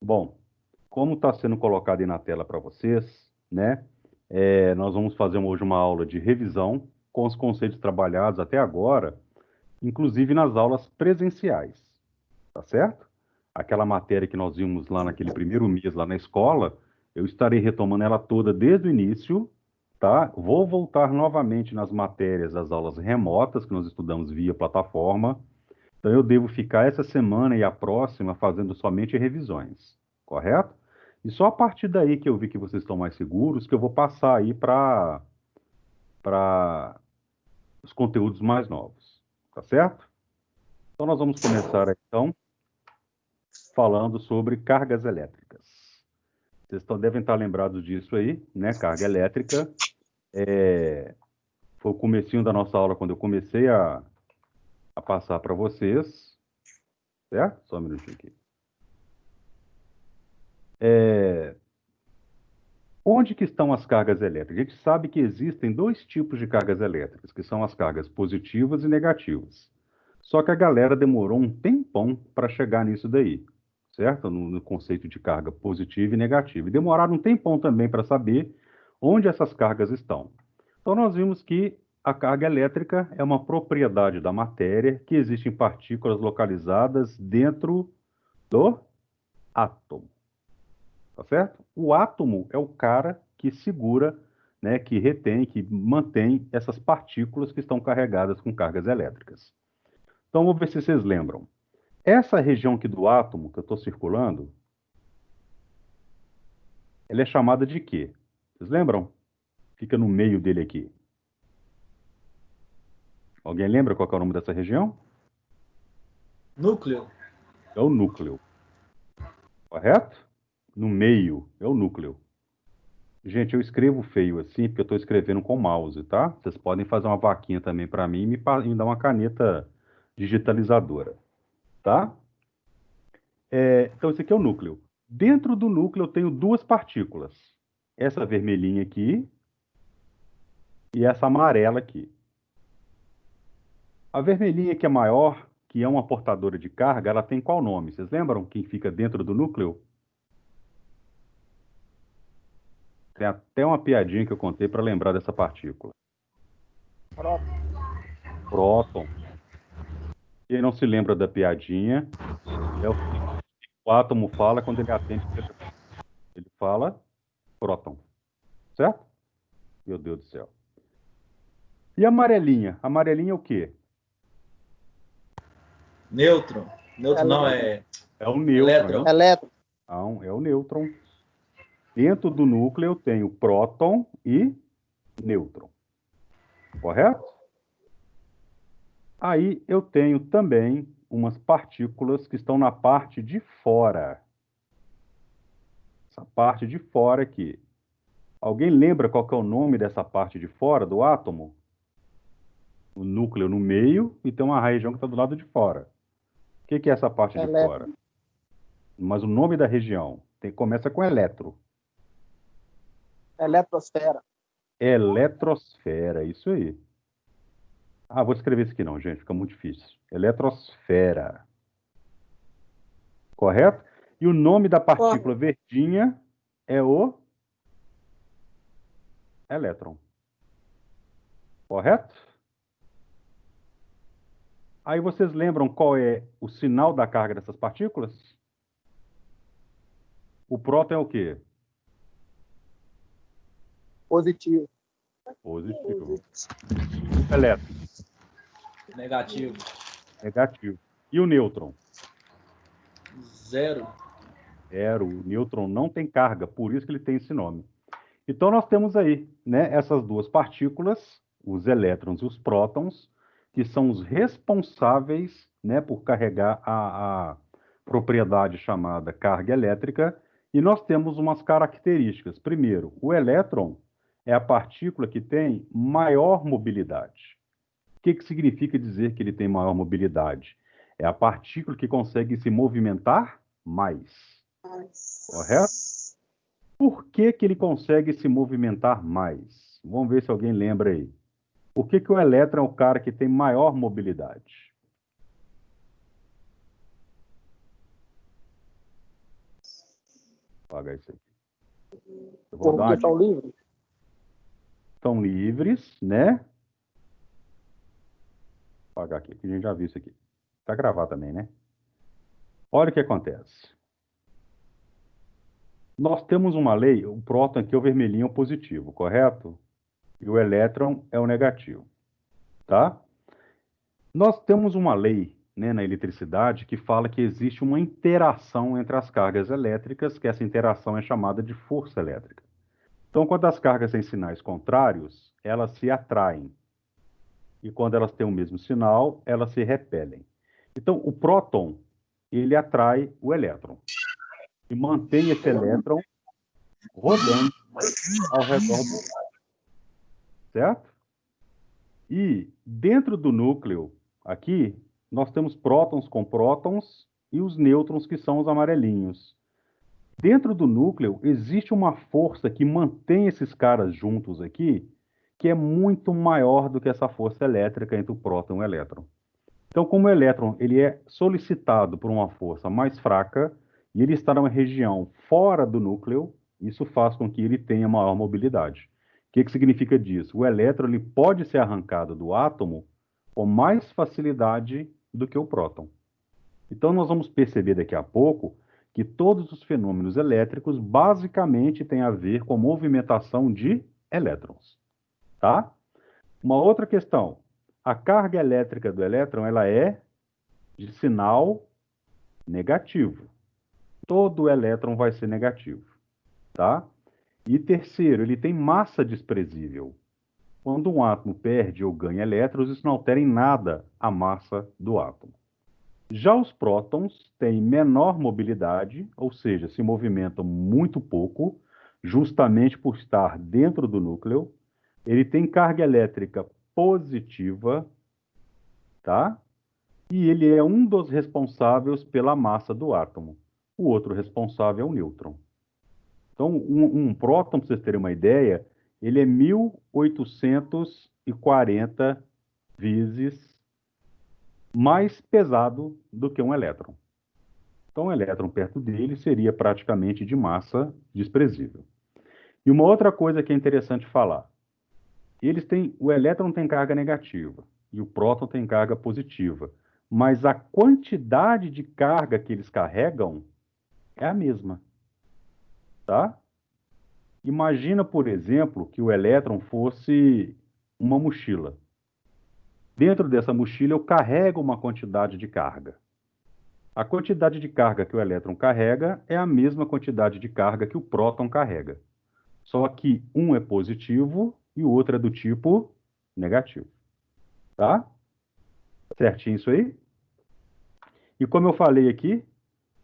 Bom, como está sendo colocado aí na tela para vocês, né? Nós vamos fazer hoje uma aula de revisão com os conceitos trabalhados até agora, inclusive nas aulas presenciais, tá certo? Aquela matéria que nós vimos lá naquele primeiro mês lá na escola, eu estarei retomando ela toda desde o início, tá? Vou voltar novamente nas matérias das aulas remotas que nós estudamos via plataforma. Então, eu devo ficar essa semana e a próxima fazendo somente revisões, correto? E só a partir daí que eu vi que vocês estão mais seguros, que eu vou passar aí para os conteúdos mais novos, tá certo? Então, nós vamos começar então falando sobre cargas elétricas. Devem estar lembrados disso aí, né? Carga elétrica foi o comecinho da nossa aula quando eu comecei a passar para vocês, certo? Só um minutinho aqui. Onde que estão as cargas elétricas? A gente sabe que existem dois tipos de cargas elétricas, que são as cargas positivas e negativas. Só que a galera demorou um tempão para chegar nisso daí, certo? No conceito de carga positiva e negativa. E demoraram um tempão também para saber onde essas cargas estão. Então nós vimos que a carga elétrica é uma propriedade da matéria que existem partículas localizadas dentro do átomo. Tá certo? O átomo é o cara que segura, né, que retém, que mantém essas partículas que estão carregadas com cargas elétricas. Então, vamos ver se vocês lembram. Essa região aqui do átomo que eu estou circulando, ela é chamada de quê? Vocês lembram? Fica no meio dele aqui. Alguém lembra qual que é o nome dessa região? Núcleo. É o núcleo, correto? No meio é o núcleo. Gente, eu escrevo feio assim, porque eu estou escrevendo com mouse, tá? Vocês podem fazer uma vaquinha também para mim e me dar uma caneta digitalizadora, tá? Então, esse aqui é o núcleo. Dentro do núcleo eu tenho duas partículas. Essa vermelhinha aqui e essa amarela aqui. A vermelhinha que é maior, que é uma portadora de carga, ela tem qual nome? Vocês lembram quem fica dentro do núcleo? Tem até uma piadinha que eu contei para lembrar dessa partícula. Próton. Quem não se lembra da piadinha, é o átomo fala quando ele atende o telefone. Ele fala próton, certo? Meu Deus do céu. E a amarelinha? A amarelinha é o quê? Nêutron. Nêutron não, É o nêutron. elétron. Não, é o nêutron. Dentro do núcleo eu tenho próton e nêutron. Correto? Aí eu tenho também umas partículas que estão na parte de fora. Essa parte de fora aqui. Alguém lembra qual que é o nome dessa parte de fora do átomo? O núcleo no meio e tem uma região que está do lado de fora. O que é essa parte de fora? Mas o nome da região começa com eletro. Eletrosfera. Eletrosfera, isso aí. Ah, vou escrever isso aqui não, gente, fica muito difícil. Eletrosfera. Correto? E o nome da partícula verdinha é o elétron. Correto? Aí vocês lembram qual é o sinal da carga dessas partículas? O próton é o quê? Positivo. Positivo. O elétron? Negativo. Negativo. E o nêutron? Zero. Zero. O nêutron não tem carga, por isso que ele tem esse nome. Então nós temos aí, né, essas duas partículas, os elétrons e os prótons, que são os responsáveis, né, por carregar a propriedade chamada carga elétrica, e nós temos umas características. Primeiro, o elétron é a partícula que tem maior mobilidade. O que significa dizer que ele tem maior mobilidade? É a partícula que consegue se movimentar mais. Correto? Por que ele consegue se movimentar mais? Vamos ver se alguém lembra aí. Por que o elétron é o cara que tem maior mobilidade? Vou apagar isso aqui. Eu vou dar Porque são livres? Estão livres, né? Vou apagar aqui, que a gente já viu isso aqui. Está gravado também, né? Olha o que acontece. Nós temos uma lei, o próton aqui é o vermelhinho, é o positivo, correto? E o elétron é o negativo, tá? Nós temos uma lei, né, na eletricidade que fala que existe uma interação entre as cargas elétricas, que essa interação é chamada de força elétrica. Então, quando as cargas têm sinais contrários, elas se atraem. E quando elas têm o mesmo sinal, elas se repelem. Então, o próton, ele atrai o elétron e mantém esse elétron rodando ao redor do certo? E dentro do núcleo, aqui, nós temos prótons com prótons e os nêutrons, que são os amarelinhos. Dentro do núcleo, existe uma força que mantém esses caras juntos aqui, que é muito maior do que essa força elétrica entre o próton e o elétron. Então, como o elétron ele é solicitado por uma força mais fraca, e ele está numa região fora do núcleo, isso faz com que ele tenha maior mobilidade. O que significa disso? O elétron ele pode ser arrancado do átomo com mais facilidade do que o próton. Então, nós vamos perceber daqui a pouco que todos os fenômenos elétricos basicamente têm a ver com movimentação de elétrons, tá? Uma outra questão, a carga elétrica do elétron ela é de sinal negativo. Todo elétron vai ser negativo, tá? E terceiro, ele tem massa desprezível. Quando um átomo perde ou ganha elétrons, isso não altera em nada a massa do átomo. Já os prótons têm menor mobilidade, ou seja, se movimentam muito pouco, justamente por estar dentro do núcleo. Ele tem carga elétrica positiva, tá? E ele é um dos responsáveis pela massa do átomo. O outro responsável é o nêutron. Então, um próton, para vocês terem uma ideia, ele é 1840 vezes mais pesado do que um elétron. Então, um elétron perto dele seria praticamente de massa desprezível. E uma outra coisa que é interessante falar, o elétron tem carga negativa e o próton tem carga positiva, mas a quantidade de carga que eles carregam é a mesma, tá? Imagina, por exemplo, que o elétron fosse uma mochila. Dentro dessa mochila eu carrego uma quantidade de carga. A quantidade de carga que o elétron carrega é a mesma quantidade de carga que o próton carrega. Só que um é positivo e o outro é do tipo negativo. Tá? Certinho isso aí? E como eu falei aqui,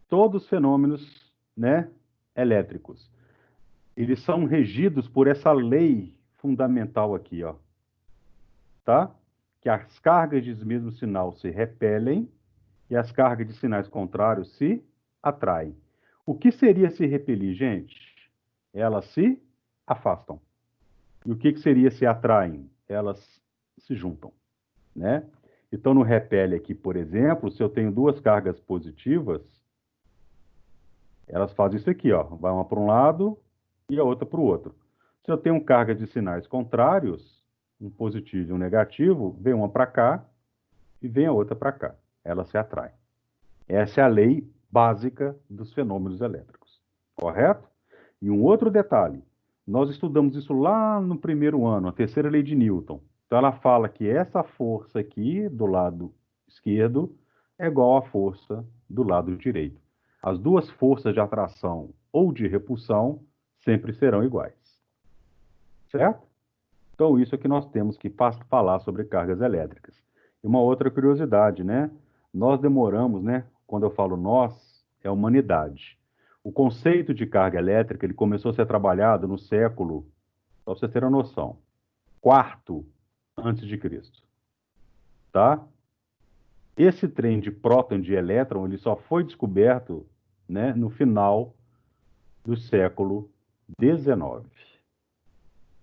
todos os fenômenos, né, elétricos, eles são regidos por essa lei fundamental aqui, ó. Tá? Que as cargas de mesmo sinal se repelem e as cargas de sinais contrários se atraem. O que seria se repelir, gente? Elas se afastam. E o que seria se atraem? Elas se juntam, né? Então, no repele aqui, por exemplo, se eu tenho duas cargas positivas, elas fazem isso aqui, ó. Vai uma para um lado e a outra para o outro. Se eu tenho cargas de sinais contrários, um positivo e um negativo, vem uma para cá e vem a outra para cá. Elas se atraem. Essa é a lei básica dos fenômenos elétricos, correto? E um outro detalhe, nós estudamos isso lá no primeiro ano, a terceira lei de Newton. Então ela fala que essa força aqui do lado esquerdo é igual à força do lado direito. As duas forças de atração ou de repulsão sempre serão iguais. Certo? Então isso é que nós temos que falar sobre cargas elétricas. E uma outra curiosidade, né? Nós demoramos, né? Quando eu falo nós, é a humanidade. O conceito de carga elétrica ele começou a ser trabalhado no século, para vocês terem uma noção, quarto antes de Cristo, tá? Esse trem de próton e de elétron ele só foi descoberto, né, no final do século XIX.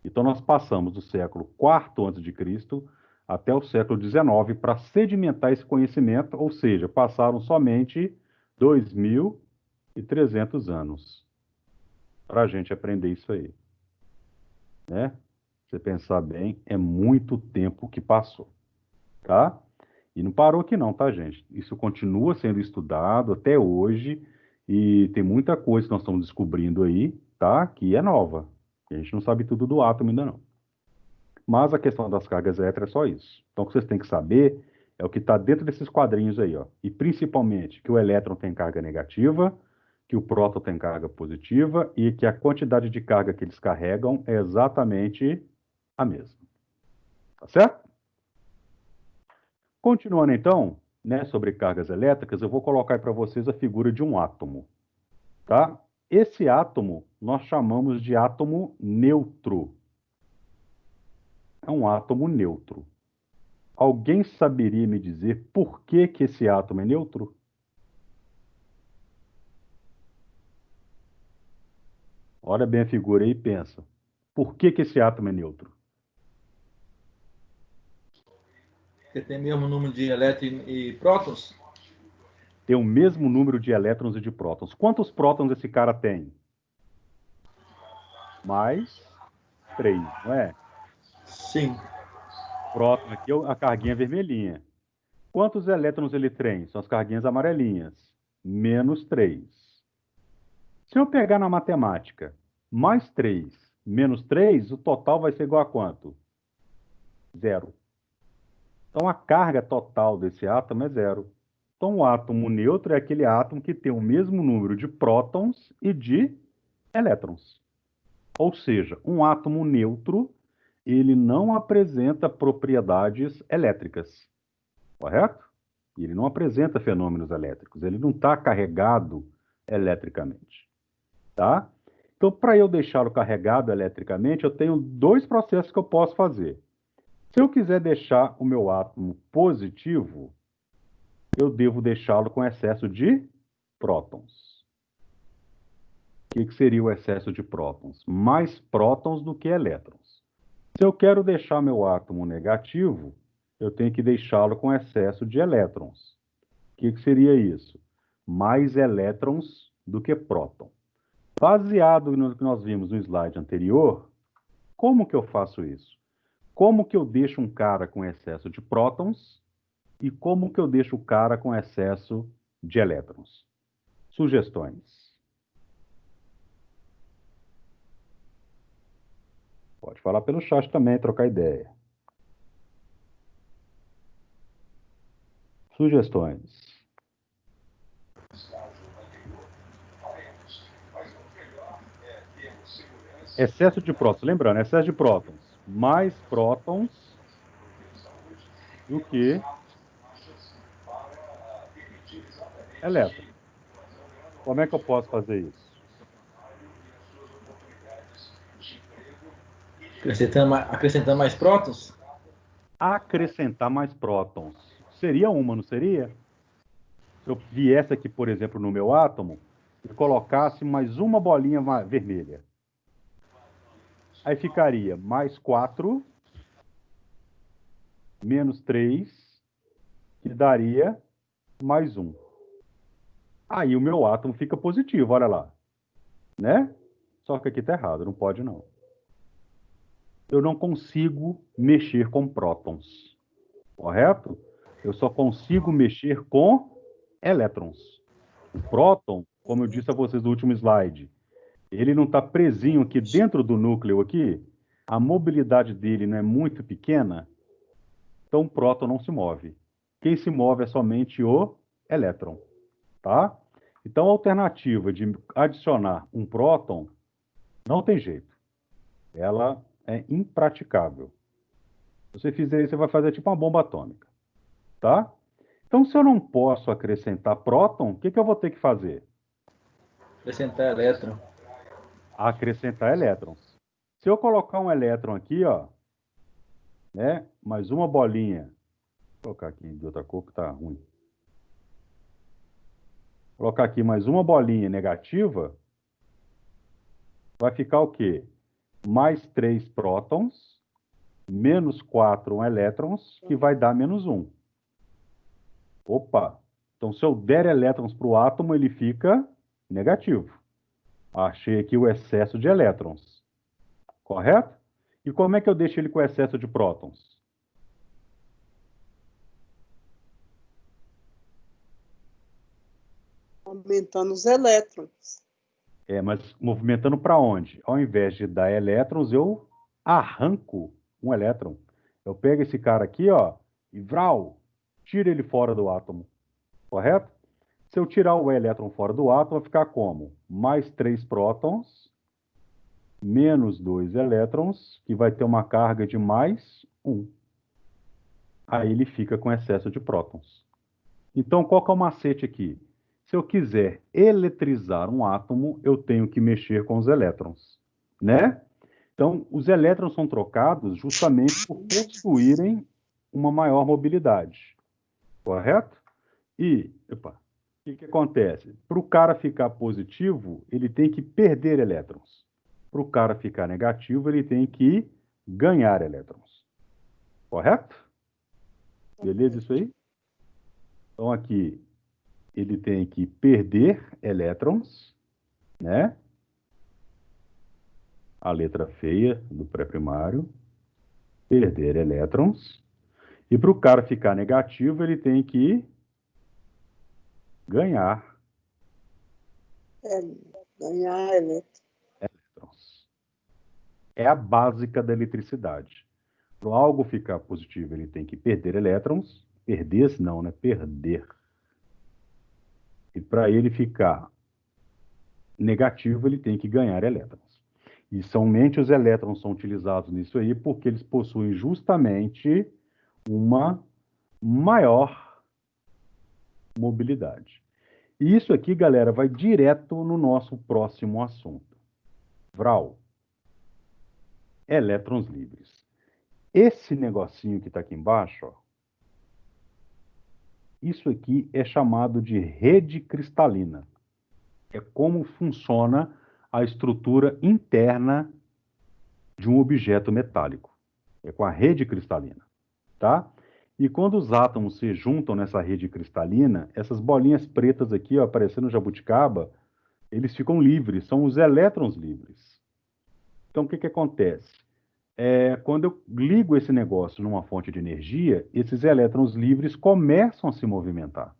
Então nós passamos do século IV antes de Cristo até o século XIX para sedimentar esse conhecimento, ou seja, passaram somente 2.300 anos. para a gente aprender isso aí, né? Se você pensar bem, é muito tempo que passou, tá? E não parou aqui não, tá, gente? Isso continua sendo estudado até hoje e tem muita coisa que nós estamos descobrindo aí, tá? Que é nova. A gente não sabe tudo do átomo ainda não. Mas a questão das cargas elétricas é só isso. Então, o que vocês têm que saber é o que está dentro desses quadrinhos aí, ó. E principalmente que o elétron tem carga negativa, que o próton tem carga positiva e que a quantidade de carga que eles carregam é exatamente a mesma. Tá certo? Continuando então, né, sobre cargas elétricas, eu vou colocar para vocês a figura de um átomo, tá? Esse átomo nós chamamos de átomo neutro. É um átomo neutro. Alguém saberia me dizer por que que esse átomo é neutro? Olha bem a figura aí e pensa. Por que que esse átomo é neutro? Porque tem mesmo número de elétrons e prótons? Tem o mesmo número de elétrons e de prótons. Quantos prótons esse cara tem? Mais 3, não é? Sim. Próton aqui é a carguinha vermelhinha. Quantos elétrons ele tem? São as carguinhas amarelinhas. Menos 3. Se eu pegar na matemática, mais 3 menos 3, o total vai ser igual a quanto? Zero. Então, a carga total desse átomo é zero. Então, o átomo neutro é aquele átomo que tem o mesmo número de prótons e de elétrons. Ou seja, um átomo neutro, ele não apresenta propriedades elétricas, correto? Ele não apresenta fenômenos elétricos, ele não está carregado eletricamente, tá? Então, para eu deixá-lo carregado eletricamente, eu tenho dois processos que eu posso fazer. Se eu quiser deixar o meu átomo positivo, eu devo deixá-lo com excesso de prótons. O que seria o excesso de prótons? Mais prótons do que elétrons. Se eu quero deixar meu átomo negativo, eu tenho que deixá-lo com excesso de elétrons. O que seria isso? Mais elétrons do que próton. Baseado no que nós vimos no slide anterior, como que eu faço isso? Como que eu deixo um cara com excesso de prótons e como que eu deixo o cara com excesso de elétrons? Sugestões. Pode falar pelo chat também, trocar ideia. Sugestões. Excesso de prótons. Lembrando, excesso de prótons. Mais prótons do que elétrons. Como é que eu posso fazer isso? Acrescentando mais prótons? Acrescentar mais prótons. Seria uma, não seria? Se eu viesse aqui, por exemplo, no meu átomo e colocasse mais uma bolinha vermelha. Aí ficaria mais 4 menos 3, que daria mais 1. Aí o meu átomo fica positivo, olha lá. Né? Só que aqui está errado, não pode não. Eu não consigo mexer com prótons, correto? Eu só consigo mexer com elétrons. O próton, como eu disse a vocês no último slide, ele não está presinho aqui dentro do núcleo aqui, a mobilidade dele não é muito pequena, então o próton não se move. Quem se move é somente o elétron, tá? Então a alternativa de adicionar um próton não tem jeito. Ela é impraticável. Se você fizer isso, você vai fazer tipo uma bomba atômica, tá? Então, se eu não posso acrescentar próton, o que que eu vou ter que fazer? Acrescentar elétron. Acrescentar elétrons. Se eu colocar um elétron aqui, ó, né, mais uma bolinha, vou colocar aqui de outra cor que tá ruim. Colocar aqui mais uma bolinha negativa, vai ficar o quê? Mais 3 prótons, menos 4 elétrons, que vai dar menos 1. Opa! Então, se eu der elétrons para o átomo, ele fica negativo. Achei aqui o excesso de elétrons, correto? E como é que eu deixo ele com excesso de prótons? Aumentando os elétrons. Mas movimentando para onde? Ao invés de dar elétrons, eu arranco um elétron. Eu pego esse cara aqui, ó, e vral, tiro ele fora do átomo, correto? Se eu tirar o elétron fora do átomo, vai ficar como? Mais 3 prótons, menos 2 elétrons, que vai ter uma carga de mais 1. Aí ele fica com excesso de prótons. Então, qual que é o macete aqui? Se eu quiser eletrizar um átomo, eu tenho que mexer com os elétrons, né? Então, os elétrons são trocados justamente por possuírem uma maior mobilidade, correto? E, o que acontece? Para o cara ficar positivo, ele tem que perder elétrons. Para o cara ficar negativo, ele tem que ganhar elétrons. Correto? Beleza isso aí? Então, aqui, ele tem que perder elétrons, né? A letra feia do pré-primário. Perder elétrons. E para o cara ficar negativo, ele tem que ganhar Ganhar elétrons. elétrons. É a básica da eletricidade. Para algo ficar positivo, ele tem que perder elétrons. Perder, não, né? Perder. E para ele ficar negativo, ele tem que ganhar elétrons. E somente os elétrons são utilizados nisso aí porque eles possuem justamente uma maior mobilidade. E isso aqui, galera, vai direto no nosso próximo assunto. Vral. Elétrons livres. Esse negocinho que está aqui embaixo, ó, isso aqui é chamado de rede cristalina. É como funciona a estrutura interna de um objeto metálico. É com a rede cristalina, tá? E quando os átomos se juntam nessa rede cristalina, essas bolinhas pretas aqui, ó, parecendo jabuticaba, eles ficam livres, são os elétrons livres. Então, o que que acontece? Quando eu ligo esse negócio numa fonte de energia, esses elétrons livres começam a se movimentar,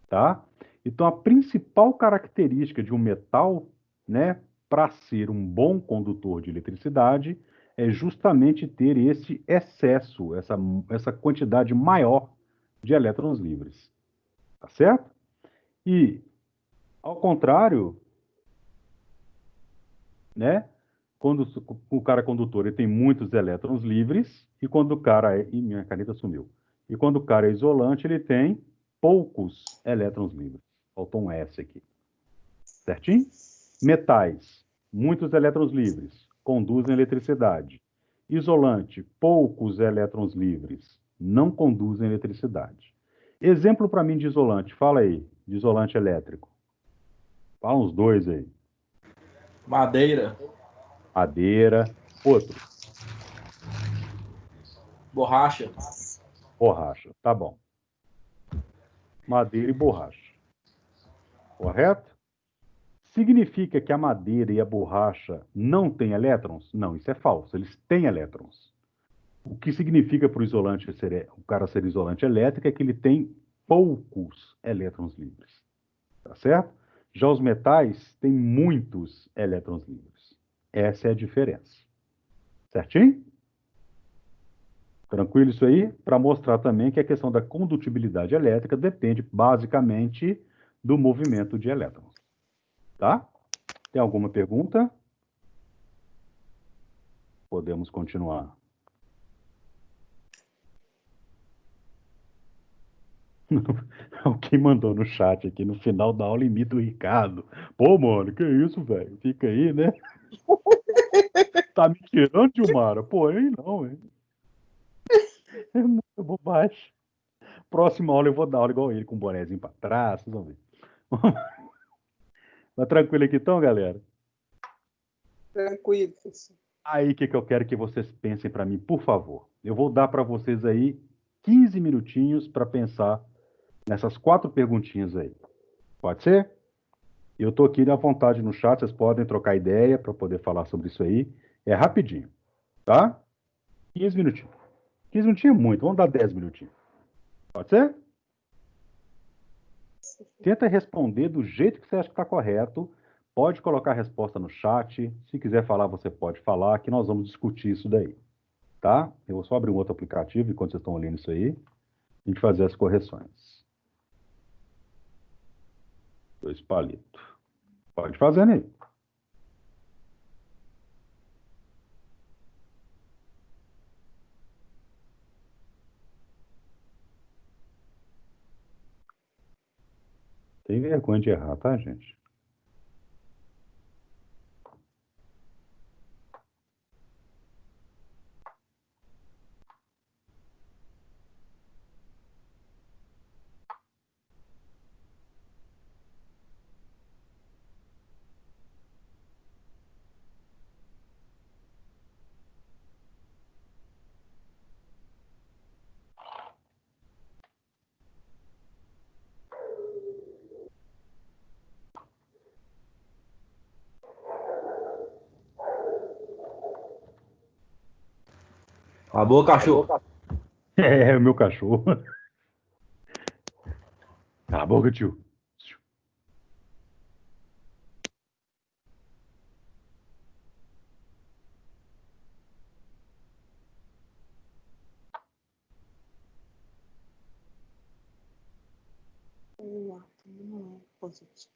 tá? Então, a principal característica de um metal, né, para ser um bom condutor de eletricidade, é justamente ter esse excesso, essa quantidade maior de elétrons livres, tá certo? E, ao contrário, né, quando o cara é condutor ele tem muitos elétrons livres, e quando o cara é... Ih, minha caneta sumiu. E quando o cara é isolante, ele tem poucos elétrons livres. Faltou um S aqui. Certinho? Metais, muitos elétrons livres, conduzem eletricidade. Isolante, poucos elétrons livres, não conduzem eletricidade. Exemplo para mim de isolante, fala aí, de isolante elétrico. Fala uns dois aí. Madeira, Madeira, outro, borracha, borracha, tá bom. Madeira e borracha. Correto? Significa que a madeira e a borracha não têm elétrons? Não, isso é falso. Eles têm elétrons. O que significa para o isolante o cara ser isolante elétrico é que ele tem poucos elétrons livres. Tá certo? Já os metais têm muitos elétrons livres. Essa é a diferença. Certinho? Tranquilo isso aí? Para mostrar também que a questão da condutibilidade elétrica depende basicamente do movimento de elétrons. Tá? Tem alguma pergunta? Podemos continuar. Alguém mandou no chat aqui no final da aula imita o Ricardo. Pô, mano, que isso, velho? Fica aí, né? Tá me tirando, Gilmara? Pô, aí não, hein? É muita bobagem. Próxima aula eu vou dar aula igual ele, com o bonézinho pra trás, vocês vão ver. Tá tranquilo aqui então, galera? Tranquilo, professor. Aí, o que que eu quero que vocês pensem para mim, por favor? Eu vou dar para vocês aí 15 minutinhos para pensar nessas 4 perguntinhas aí. Pode ser? Eu estou aqui à vontade no chat, vocês podem trocar ideia para poder falar sobre isso aí. É rapidinho, tá? 15 minutinhos. 15 minutinhos é muito, vamos dar 10 minutinhos. Pode ser? Tenta responder do jeito que você acha que está correto. Pode colocar a resposta no chat. Se quiser falar, você pode falar, que nós vamos discutir isso daí, tá? Eu vou só abrir um outro aplicativo enquanto vocês estão olhando isso aí. A gente fazer as correções. 2 palitos. Pode fazer aí. Tem vergonha de errar, tá, gente? Acabou, cachorro. É, o meu cachorro. Cala a boca, tio. O átomo não é positivo.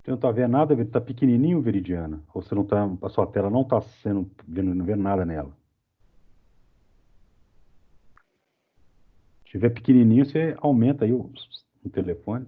Você não tá vendo nada, tá pequenininho, Veridiana? Ou você não tá, a sua tela não tá não vendo nada nela? Se tiver pequenininho, você aumenta aí o telefone.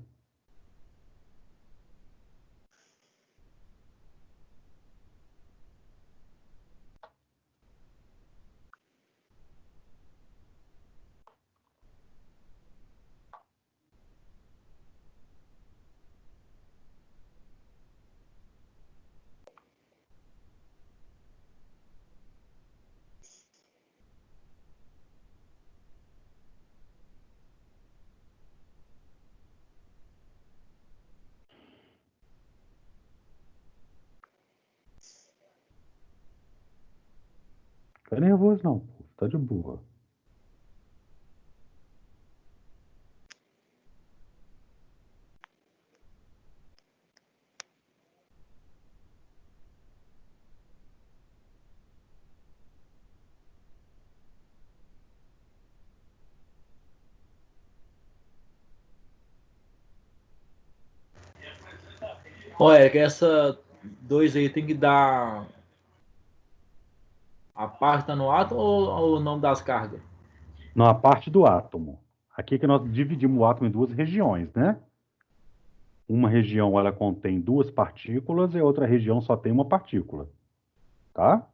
Tá nervoso não, pô. Tá de boa. Olha, que essa 2 aí tem que dar a parte tá no átomo ou o nome das cargas? Na parte do átomo. Aqui que nós dividimos o átomo em duas regiões, né? Uma região ela contém duas partículas e a outra região só tem uma partícula, tá?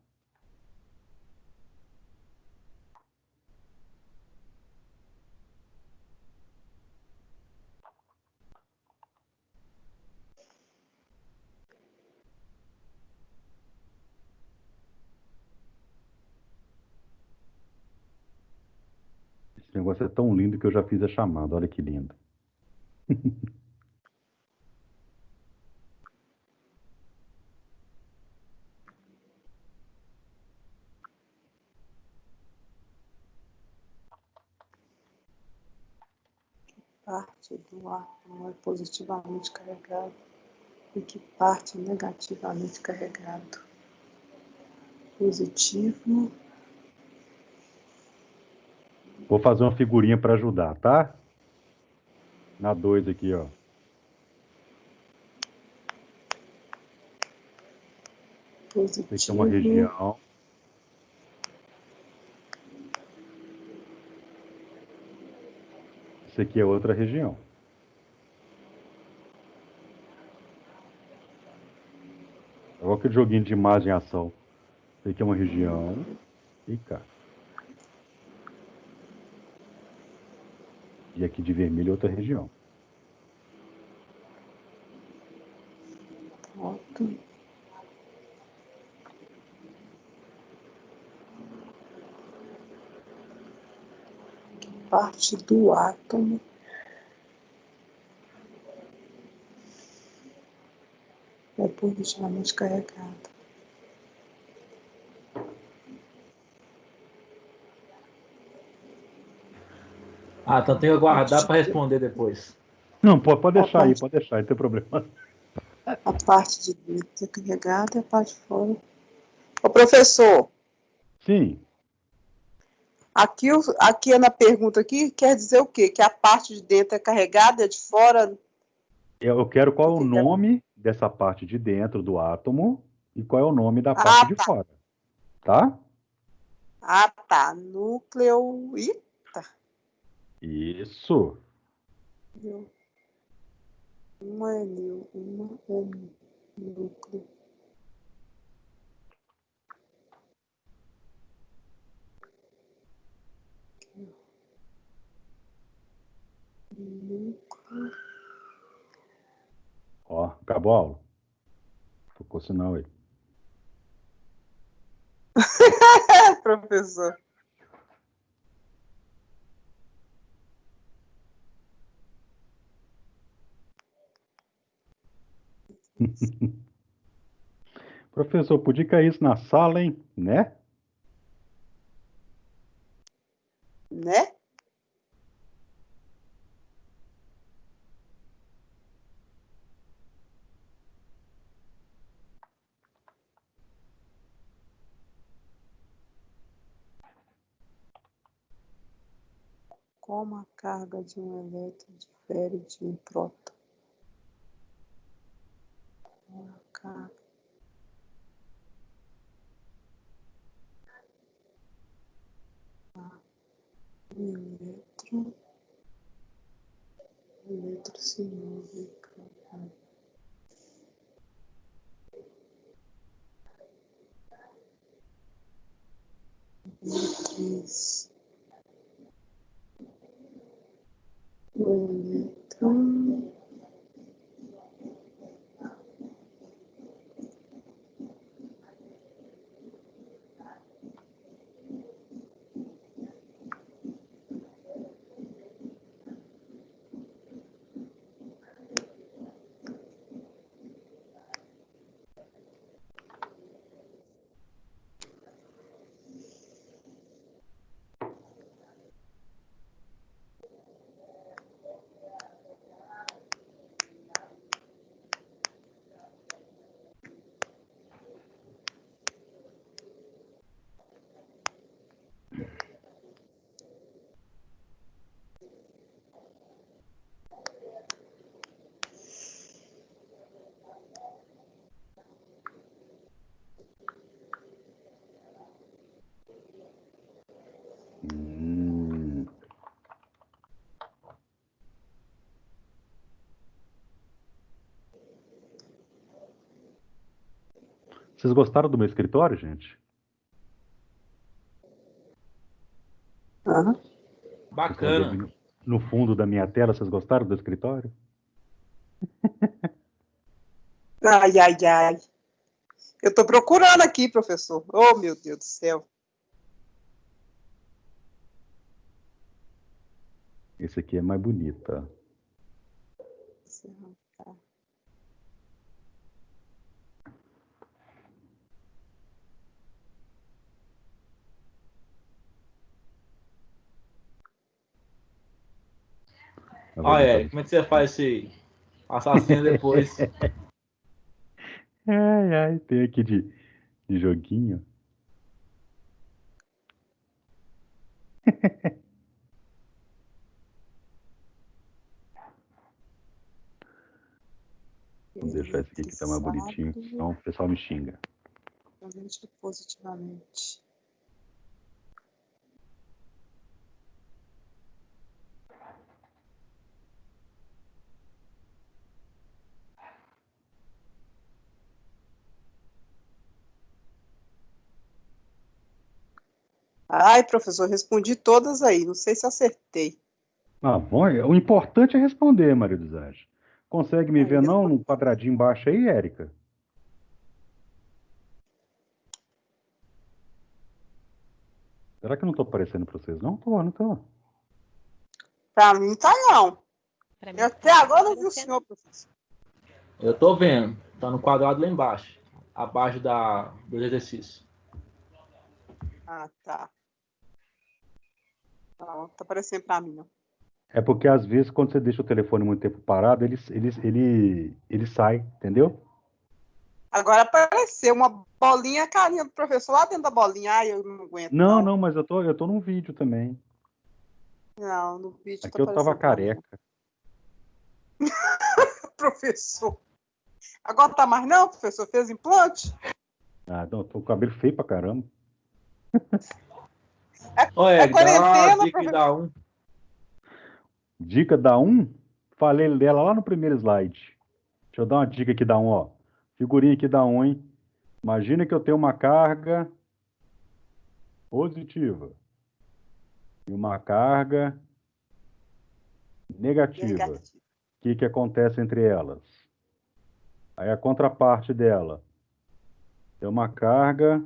Esse negócio é tão lindo que eu já fiz a chamada. Olha que lindo. Parte do átomo é positivamente carregado e que parte é negativamente carregado. Positivo. Vou fazer uma figurinha para ajudar, tá? Na 2 aqui, ó. Essa aqui é uma Positivo. região. Essa aqui é outra região. Olha aquele joguinho de imagem e ação. Essa aqui é uma região. E cá. E aqui de vermelho é outra região. Pronto. Parte do átomo é positivamente carregada. Ah, então tenho que aguardar para responder depois. Não, pode deixar aí, parte- pode deixar, não tem problema. A parte de dentro é carregada e a parte de fora. Ô, professor, Sim, aqui na pergunta aqui quer dizer o quê? Que a parte de dentro é carregada e a de fora. eu quero qual é o Que- nome dessa parte de dentro do átomo e qual é o nome da parte Ah, de tá. fora, tá? Ah, tá. Núcleo. Eita. Isso. Uma é núcleo. Núcleo. Ó, acabou a aula. Tocou sinal aí. Professor. Professor, podia cair isso na sala, hein? Né? Né? Como a carga de um elétron difere de um próton? A carga de um elétron se move para três. O elétron Hum. Vocês gostaram do meu escritório, gente? Aham. Vocês estão vendo Bacana. no fundo da minha tela, vocês gostaram do escritório? Ai, ai, ai. Eu estou procurando aqui, professor. Oh, meu Deus do céu. Esse aqui é mais bonito, tá? Tá vendo Olha, essa? Eric, como é que você faz esse assassino depois? Ai, ai, tem aqui de joguinho. Vamos deixar esse aqui que tá mais bonitinho, senão o pessoal me xinga. Positivamente. Ai, professor, respondi todas aí. Não sei se acertei. Ah, bom, o importante é responder, Maria dos Anjos. Consegue me Aí, ver não no quadradinho embaixo aí, Érica? Será que eu não tô aparecendo para vocês? Não tô, não tô. Pra mim tá não. Pra mim, Eu até agora não vi o senhor, professor. Eu tô vendo. Tá no quadrado lá embaixo. Abaixo do exercício. Ah, tá. Não, tá aparecendo pra mim, não. É porque às vezes quando você deixa o telefone muito tempo parado, ele sai, entendeu? Agora apareceu uma bolinha, a carinha do professor lá dentro da bolinha. Ai, eu não aguento, Não, não. não, mas eu tô num vídeo também. Não, no vídeo tá Aqui eu tava aparecendo pra mim, não. careca. Professor. Agora tá mais não, professor? Fez implante? Ah, não, tô com o cabelo feio pra caramba. Olha, dá uma quarentena, dica e professor. dá um. Dica da 1, falei dela lá no primeiro slide. Deixa eu dar uma dica aqui da 1, ó. Figurinha aqui da 1, hein? Imagina que eu tenho uma carga positiva e uma carga negativa. Negativo. O que acontece entre elas? Aí a contraparte dela tem uma carga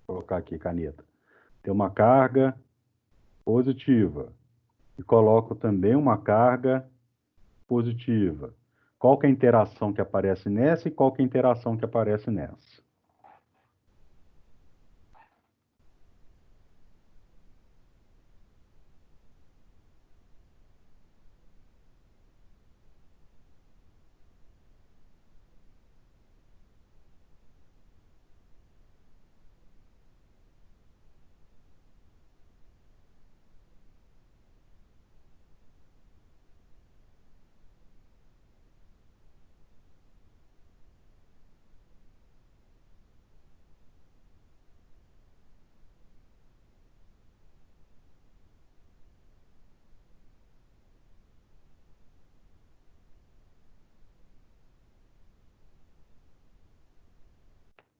vou colocar aqui caneta. Tem uma carga positiva e coloco também uma carga positiva. Qual que é a interação que aparece nessa e qual que é a interação que aparece nessa?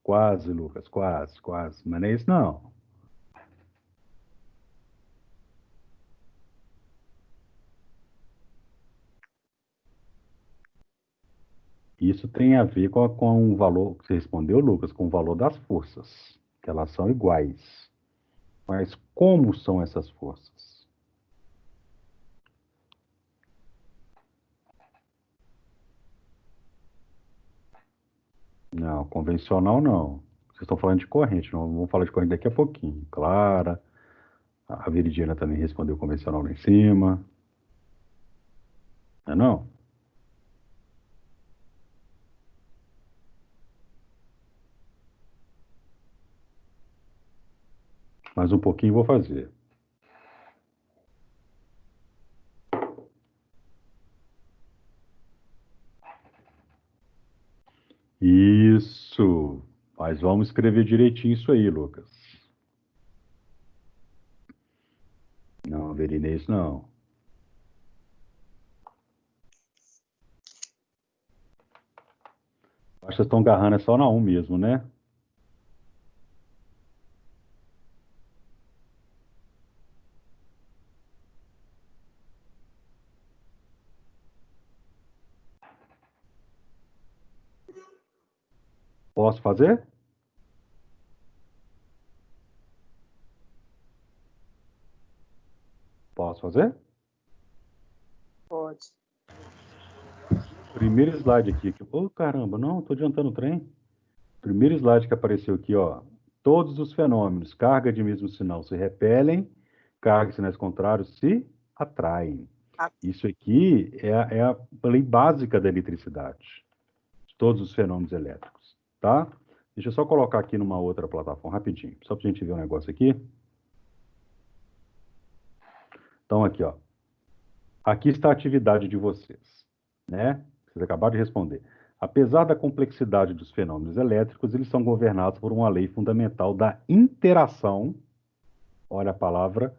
Quase, Lucas, quase, quase. Mas não é isso, não. Isso tem a ver com o valor que você respondeu, Lucas, com o valor das forças, que elas são iguais. Mas como são essas forças? Não, convencional não. Vocês estão falando de corrente, não vamos falar de corrente daqui a pouquinho. Clara, a Veridiana também respondeu convencional lá em cima. Não é não? Mais um pouquinho vou fazer. Isso. Mas vamos escrever direitinho isso aí, Lucas. Não, Verina, é isso não. Acho que vocês estão agarrando é só na 1 mesmo, né? Posso fazer? Posso fazer? Pode. Primeiro slide aqui. Ô, caramba, não, estou adiantando o trem. Primeiro slide que apareceu aqui, ó. Todos os fenômenos, carga de mesmo sinal se repelem, carga de sinais contrários se atraem. Ah, Isso aqui é a lei básica da eletricidade, de todos os fenômenos elétricos, tá? Deixa eu só colocar aqui numa outra plataforma rapidinho, só para a gente ver um negócio aqui. Então, aqui, ó. Aqui está a atividade de vocês, né? Vocês acabaram de responder. Apesar da complexidade dos fenômenos elétricos, eles são governados por uma lei fundamental da interação, olha a palavra,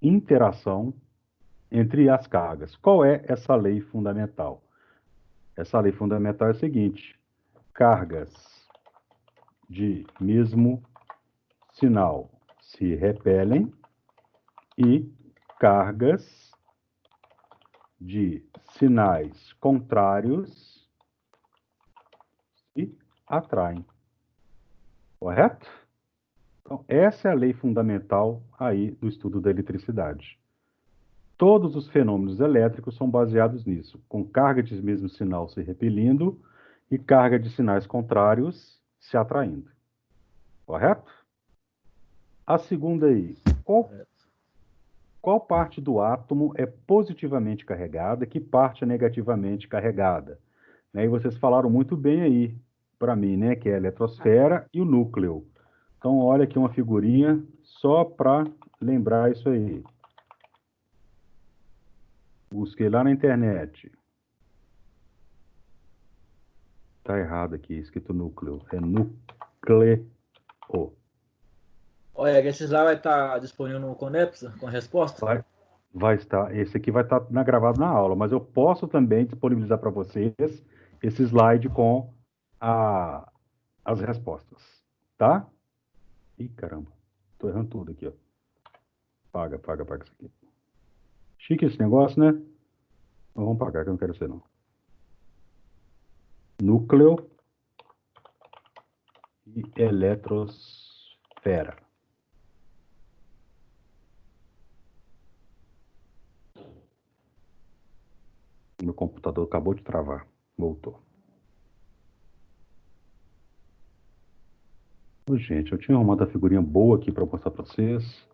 interação entre as cargas. Qual é essa lei fundamental? Essa lei fundamental é a seguinte: cargas de mesmo sinal se repelem e cargas de sinais contrários se atraem. Correto? Então, essa é a lei fundamental aí do estudo da eletricidade. Todos os fenômenos elétricos são baseados nisso, com carga de mesmo sinal se repelindo e carga de sinais contrários se atraindo. Correto? A segunda aí, qual parte do átomo é positivamente carregada e que parte é negativamente carregada? Né? E vocês falaram muito bem aí para mim, né, que é a eletrosfera e o núcleo. Então, olha aqui uma figurinha só para lembrar isso aí. Busquei lá na internet. Tá errado aqui, escrito núcleo. É núcleo. Olha, esse lá vai estar disponível no Conepsa com a resposta? Vai estar. Esse aqui vai estar gravado na aula, mas eu posso também disponibilizar para vocês esse slide com as respostas. Tá? Ih, caramba. Tô errando tudo aqui, ó. Paga isso aqui. Chique esse negócio, né? Então, vamos pagar, que eu não quero ser, não. Núcleo e eletrosfera. Meu computador acabou de travar. Voltou. Ô, gente, eu tinha arrumado a figurinha boa aqui para mostrar para vocês.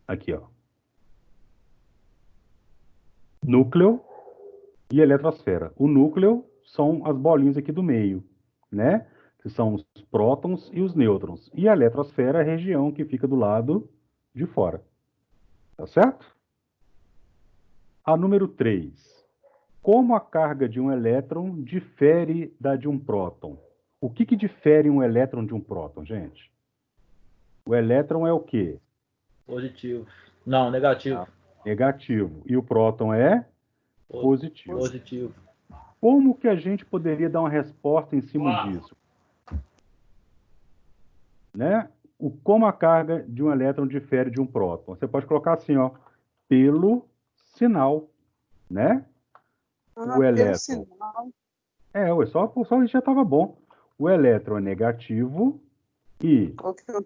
Aqui, ó. Núcleo e eletrosfera. O núcleo são as bolinhas aqui do meio, né? Que são os prótons e os nêutrons. E a eletrosfera é a região que fica do lado de fora. Tá certo? A número 3. Como a carga de um elétron difere da de um próton? O que difere um elétron de um próton, gente? O elétron é o quê? Positivo. Não, negativo. Negativo. E o próton é positivo. Positivo. Como que a gente poderia dar uma resposta em cima disso? Né? Como a carga de um elétron difere de um próton? Você pode colocar assim, ó, pelo sinal, né? O elétron. Só isso já estava bom. O elétron é negativo e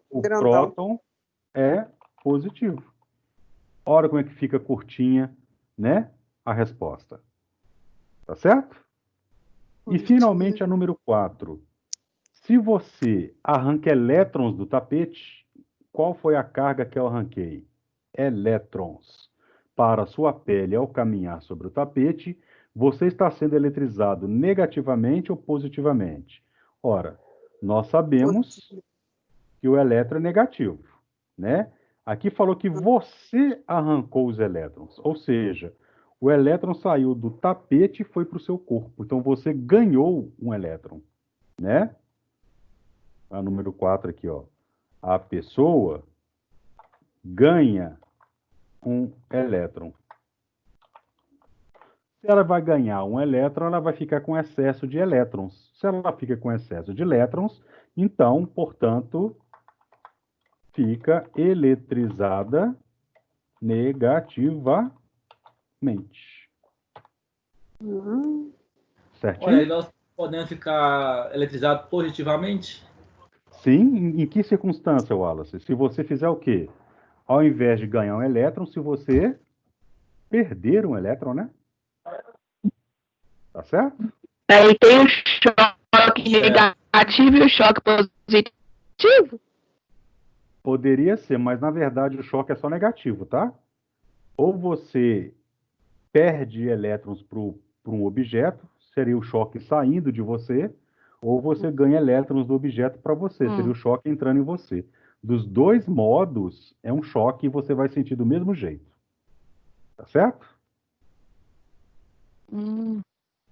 o próton é positivo. Olha como é que fica curtinha, né? A resposta. Tá certo? E finalmente a número 4. Se você arranca elétrons do tapete, qual foi a carga que eu arranquei? Elétrons. Para a sua pele ao caminhar sobre o tapete, você está sendo eletrizado negativamente ou positivamente? Ora, nós sabemos que o elétron é negativo, né? Aqui falou que você arrancou os elétrons, ou seja, o elétron saiu do tapete e foi para o seu corpo. Então você ganhou um elétron, né? A número 4 aqui, ó. A pessoa ganha um elétron. Se ela vai ganhar um elétron, ela vai ficar com excesso de elétrons. Se ela fica com excesso de elétrons, então, portanto, fica eletrizada negativamente. Certinho? Olha, nós podemos ficar eletrizados positivamente? Sim, em que circunstância, Wallace? Se você fizer o quê? Ao invés de ganhar um elétron, se você perder um elétron, né? Tá certo? Aí tem o choque negativo e o choque positivo? Poderia ser, mas na verdade o choque é só negativo, tá? Ou você perde elétrons para um objeto, seria o choque saindo de você, ou você ganha elétrons do objeto para você. Seria o choque entrando em você. Dos dois modos, é um choque e você vai sentir do mesmo jeito. Tá certo?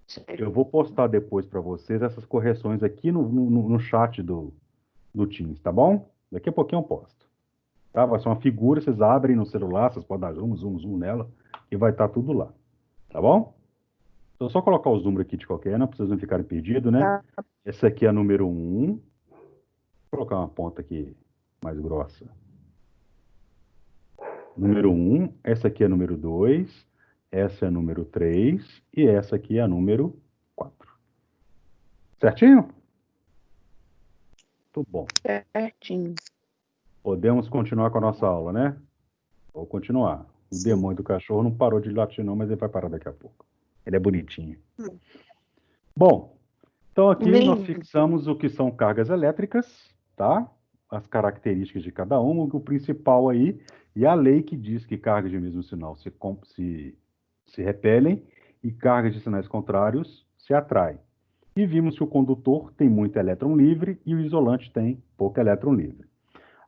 Certo. Eu vou postar depois para vocês essas correções aqui no chat do Teams, tá bom? Daqui a pouquinho eu posto. Tá? Vai ser uma figura, vocês abrem no celular, vocês podem dar zoom nela, e vai estar tudo lá. Tá bom? Então, só colocar os números aqui de qualquer, não, para vocês não ficarem perdidos, né? Tá. Essa aqui é a número 1. Vou colocar uma ponta aqui mais grossa. Número 1, essa aqui é a número 2, essa é a número 3 e essa aqui é a número 4. Certinho? Muito bom. Certinho. Podemos continuar com a nossa aula, né? Vou continuar. O Sim. demônio do cachorro não parou de latir não, mas ele vai parar daqui a pouco. Ele é bonitinho. Bom, então aqui nós fixamos o que são cargas elétricas, tá? As características de cada uma, o principal aí, e a lei que diz que cargas de mesmo sinal se repelem e cargas de sinais contrários se atraem. E vimos que o condutor tem muito elétron livre e o isolante tem pouco elétron livre.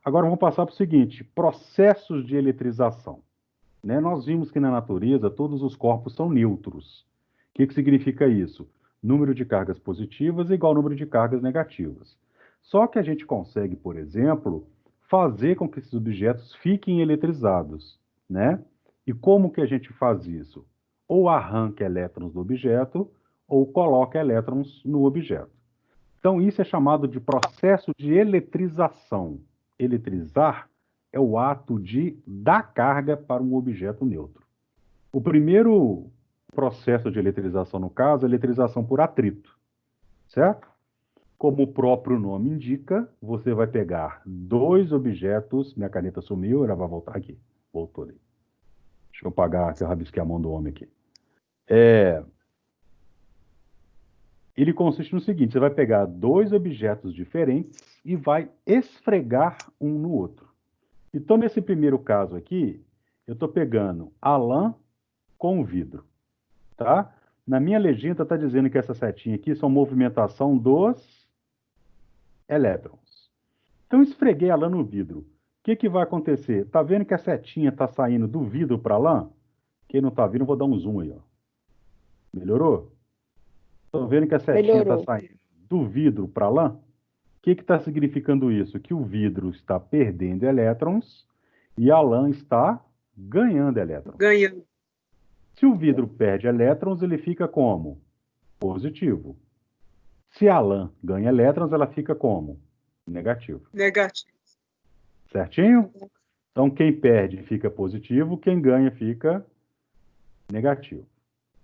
Agora vamos passar para o seguinte, processos de eletrização. Né? Nós vimos que na natureza todos os corpos são neutros. O que significa isso? Número de cargas positivas é igual ao número de cargas negativas. Só que a gente consegue, por exemplo, fazer com que esses objetos fiquem eletrizados, né? E como que a gente faz isso? Ou arranca elétrons do objeto, ou coloca elétrons no objeto. Então, isso é chamado de processo de eletrização. Eletrizar é o ato de dar carga para um objeto neutro. O primeiro processo de eletrização, no caso, é eletrização por atrito, certo? Como o próprio nome indica, você vai pegar dois objetos. Minha caneta sumiu, ela vai voltar aqui. Voltou ali. Deixa eu apagar, que eu rabisquei a mão do homem aqui. Ele consiste no seguinte: você vai pegar dois objetos diferentes e vai esfregar um no outro. Então, nesse primeiro caso aqui, eu estou pegando a lã com o vidro, tá? Na minha legenda está dizendo que essa setinha aqui são movimentação dos elétrons. Então, esfreguei a lã no vidro. O que vai acontecer? Tá vendo que a setinha está saindo do vidro para a lã? Quem não está vendo, eu vou dar um zoom aí, ó. Melhorou? Estão vendo que a setinha está saindo do vidro para a lã? O que está significando isso? Que o vidro está perdendo elétrons e a lã está ganhando elétrons. Ganhando. Se o vidro perde elétrons, ele fica como? Positivo. Se a lã ganha elétrons, ela fica como? Negativo. Negativo. Certinho? Então, quem perde fica positivo, quem ganha fica negativo.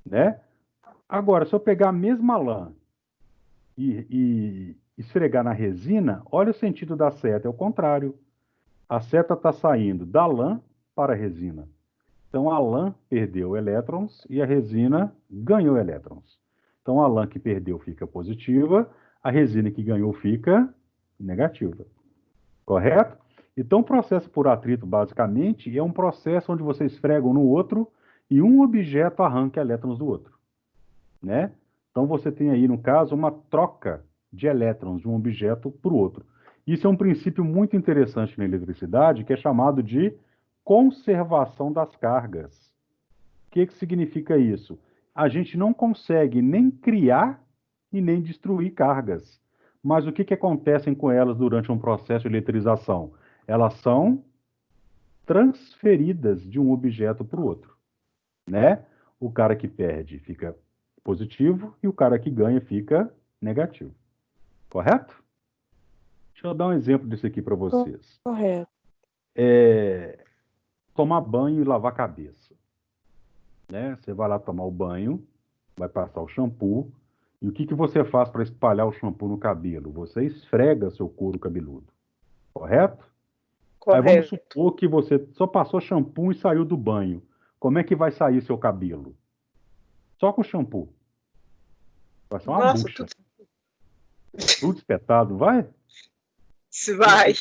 Né? Agora, se eu pegar a mesma lã e esfregar na resina, olha o sentido da seta, é o contrário. A seta está saindo da lã para a resina. Então, a lã perdeu elétrons e a resina ganhou elétrons. Então, a lã que perdeu fica positiva, a resina que ganhou fica negativa. Correto? Então, o processo por atrito, basicamente, é um processo onde você esfrega um no outro e um objeto arranca elétrons do outro. Né? Então, você tem aí, no caso, uma troca de elétrons de um objeto para o outro. Isso é um princípio muito interessante na eletricidade, que é chamado de conservação das cargas. O que significa isso? A gente não consegue nem criar e nem destruir cargas. Mas o que acontece com elas durante um processo de eletrização? Elas são transferidas de um objeto para o outro. Né? O cara que perde fica positivo e o cara que ganha fica negativo. Correto? Deixa eu dar um exemplo disso aqui para vocês. Correto. Tomar banho e lavar a cabeça. Né? Você vai lá tomar o banho, vai passar o shampoo, e o que você faz para espalhar o shampoo no cabelo? Você esfrega seu couro cabeludo. Correto? Aí vamos supor que você só passou shampoo e saiu do banho. Como é que vai sair seu cabelo? Só com shampoo. Vai ser uma bucha. Tudo espetado, vai? Vai.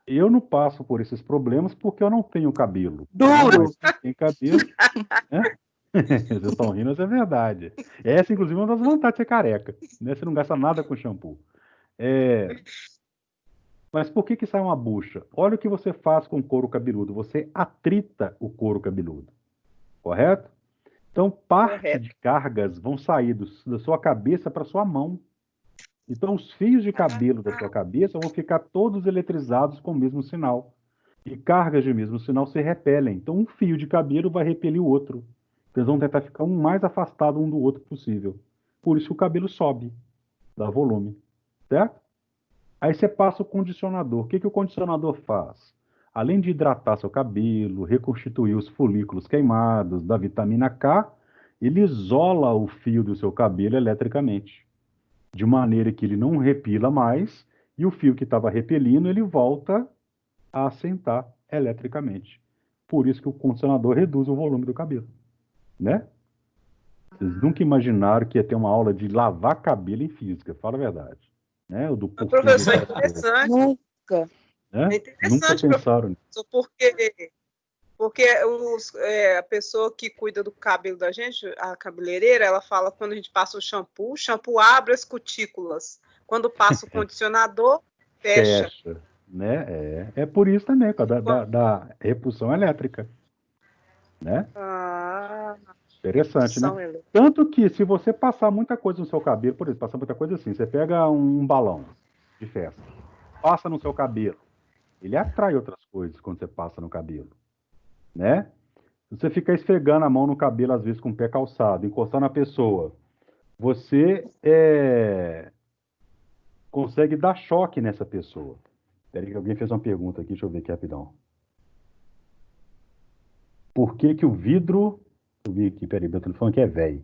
Eu não passo por esses problemas porque eu não tenho cabelo. Duro! Mas quem tem cabelo, né? Vocês estão rindo, mas é verdade. Essa, inclusive, é uma das vantagens de ser careca, né? Você não gasta nada com shampoo. Mas por que sai uma bucha? Olha o que você faz com o couro cabeludo. Você atrita o couro cabeludo, correto? Então, parte Correto. de cargas vão sair da sua cabeça para sua mão. Então, os fios de cabelo da sua cabeça vão ficar todos eletrizados com o mesmo sinal. E cargas de mesmo sinal se repelem. Então, um fio de cabelo vai repelir o outro. Eles vão tentar ficar um mais afastado um do outro possível. Por isso que o cabelo sobe, dá volume. Certo? Aí você passa o condicionador. O que o condicionador faz? Além de hidratar seu cabelo, reconstituir os folículos queimados, da vitamina K, ele isola o fio do seu cabelo eletricamente, de maneira que ele não repila mais, e o fio que estava repelindo, ele volta a assentar eletricamente. Por isso que o condicionador reduz o volume do cabelo, né? Vocês nunca imaginaram que ia ter uma aula de lavar cabelo em física, fala a verdade. Né? O do porquê Professor, é do interessante. Nunca. né? É interessante, Nunca pensaram nisso. Porque a pessoa que cuida do cabelo da gente, a cabeleireira, ela fala que quando a gente passa o shampoo abre as cutículas. Quando passa o condicionador, fecha. Né? É por isso também, por causa da repulsão elétrica. Né? Interessante, né? Tanto que se você passar muita coisa no seu cabelo, por exemplo, passar muita coisa assim, você pega um balão de festa, passa no seu cabelo, ele atrai outras coisas quando você passa no cabelo, né? Se você ficar esfregando a mão no cabelo, às vezes com o pé calçado, encostando na pessoa, você consegue dar choque nessa pessoa. Peraí que alguém fez uma pergunta aqui, deixa eu ver aqui rapidão. Por que o vidro... Eu vi aqui, peraí, meu telefone aqui é velho.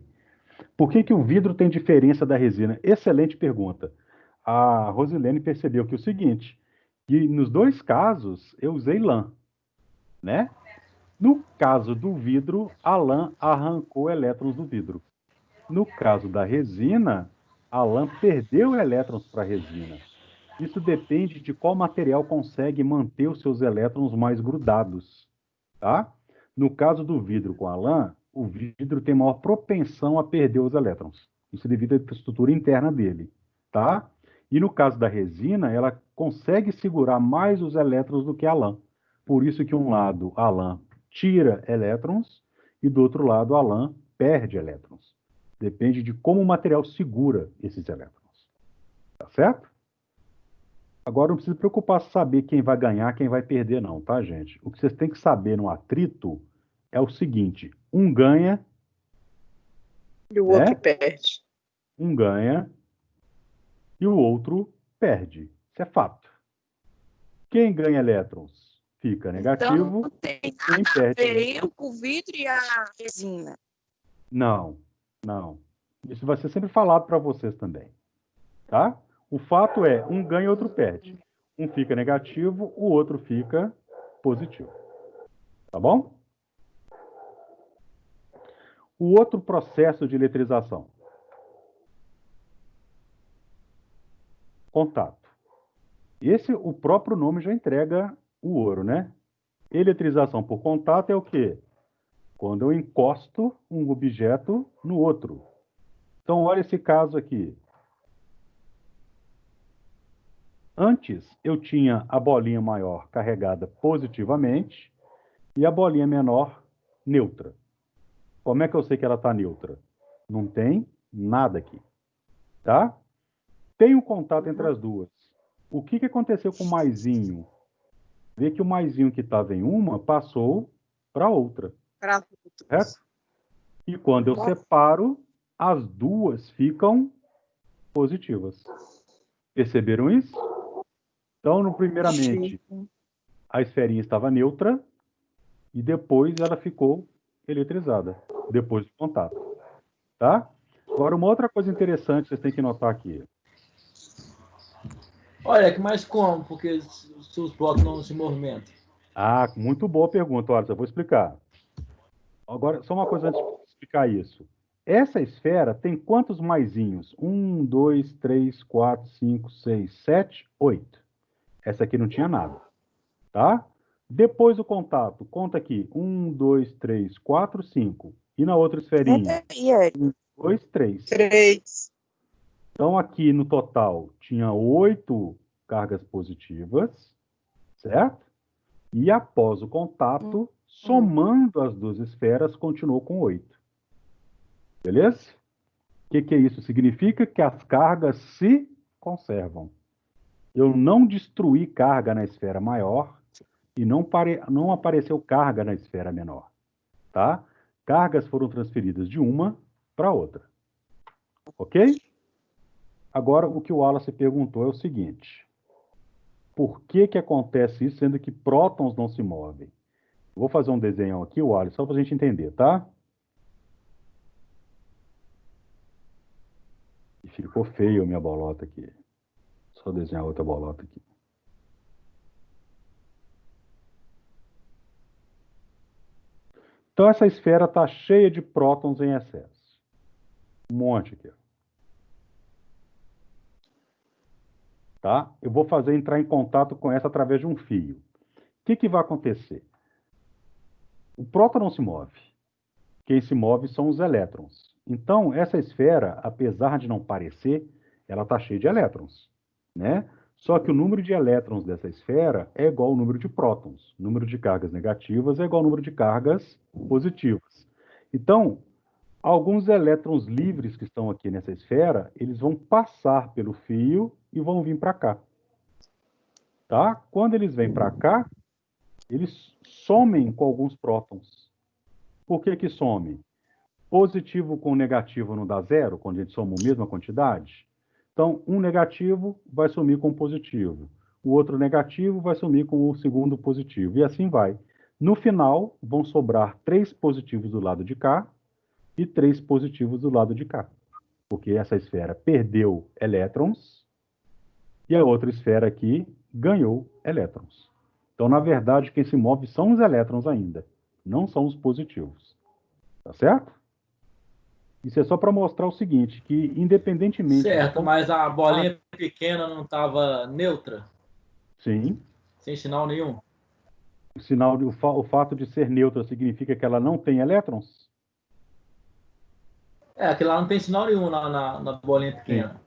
Por que o vidro tem diferença da resina? Excelente pergunta. A Rosilene percebeu que é o seguinte, que nos dois casos eu usei lã, né? No caso do vidro, a lã arrancou elétrons do vidro. No caso da resina, a lã perdeu elétrons para a resina. Isso depende de qual material consegue manter os seus elétrons mais grudados, tá? No caso do vidro com a lã, o vidro tem maior propensão a perder os elétrons. Isso devido à estrutura interna dele, tá? E no caso da resina, ela consegue segurar mais os elétrons do que a lã. Por isso que um lado a lã tira elétrons e do outro lado a lã perde elétrons. Depende de como o material segura esses elétrons. Tá certo? Agora não precisa preocupar se saber quem vai ganhar, quem vai perder, não, tá, gente? O que vocês têm que saber no atrito é o seguinte: um ganha. E o outro perde. Um ganha e o outro perde. Isso é fato. Quem ganha elétrons fica negativo. Então não tem quem nada perde. a ver com o vidro e a resina. Não. Isso vai ser sempre falado para vocês também. Tá? O fato é, um ganha e outro perde. Um fica negativo, o outro fica positivo. Tá bom? O outro processo de eletrização. Contato. Esse, o próprio nome já entrega o ouro, né? Eletrização por contato é o quê? Quando eu encosto um objeto no outro. Então, olha esse caso aqui. Antes, eu tinha a bolinha maior carregada positivamente e a bolinha menor neutra. Como é que eu sei que ela está neutra? Não tem nada aqui. Tá? Tem um contato entre as duas. O que aconteceu com o maisinho? Vê que o maisinho que estava em uma passou para outra. Certo? E quando eu separo, as duas ficam positivas. Perceberam isso? Então, primeiramente, a esferinha estava neutra e depois ela ficou eletrizada, depois do contato. Tá? Agora, uma outra coisa interessante que vocês têm que notar aqui. Olha, que mais como? Porque os blocos não se movimentam. Ah, muito boa pergunta, olha, eu vou explicar. Agora, só uma coisa antes de explicar isso. Essa esfera tem quantos maisinhos? 1, 2, 3, 4, 5, 6, 7, 8. Essa aqui não tinha nada, tá? Depois do contato, conta aqui. 1, 2, 3, 4, 5. E na outra esferinha? E aí? 2, 3. 3. Então, aqui no total, tinha 8 cargas positivas, certo? E após o contato, somando as duas esferas, continuou com 8. Beleza? O que é isso? Significa que as cargas se conservam. Eu não destruí carga na esfera maior e não apareceu carga na esfera menor. Tá? Cargas foram transferidas de uma para outra. Ok? Agora, o que o Wallace perguntou é o seguinte. Por que acontece isso, sendo que prótons não se movem? Vou fazer um desenho aqui, Wallace, só para a gente entender, tá? E ficou feio a minha bolota aqui. Só desenhar outra bolota aqui. Então, essa esfera está cheia de prótons em excesso. Um monte aqui. Tá? Eu vou fazer entrar em contato com essa através de um fio. O que vai acontecer? O próton não se move. Quem se move são os elétrons. Então, essa esfera, apesar de não parecer, ela está cheia de elétrons, né? Só que o número de elétrons dessa esfera é igual ao número de prótons. O número de cargas negativas é igual ao número de cargas positivas. Então, alguns elétrons livres que estão aqui nessa esfera, eles vão passar pelo fio e vão vir para cá. Tá? Quando eles vêm para cá, eles somem com alguns prótons. Por que somem? Positivo com negativo não dá zero, quando a gente soma a mesma quantidade? Então, um negativo vai sumir com o positivo. O outro negativo vai sumir com o segundo positivo. E assim vai. No final, vão sobrar 3 positivos do lado de cá e 3 positivos do lado de cá. Porque essa esfera perdeu elétrons e a outra esfera aqui ganhou elétrons. Então, na verdade, quem se move são os elétrons ainda, não são os positivos. Tá certo? Isso é só para mostrar o seguinte, que independentemente... Certo, mas a bolinha pequena não estava neutra? Sim. Sem sinal nenhum? O fato de ser neutra significa que ela não tem elétrons? Aquilo lá não tem sinal nenhum na bolinha pequena. Sim.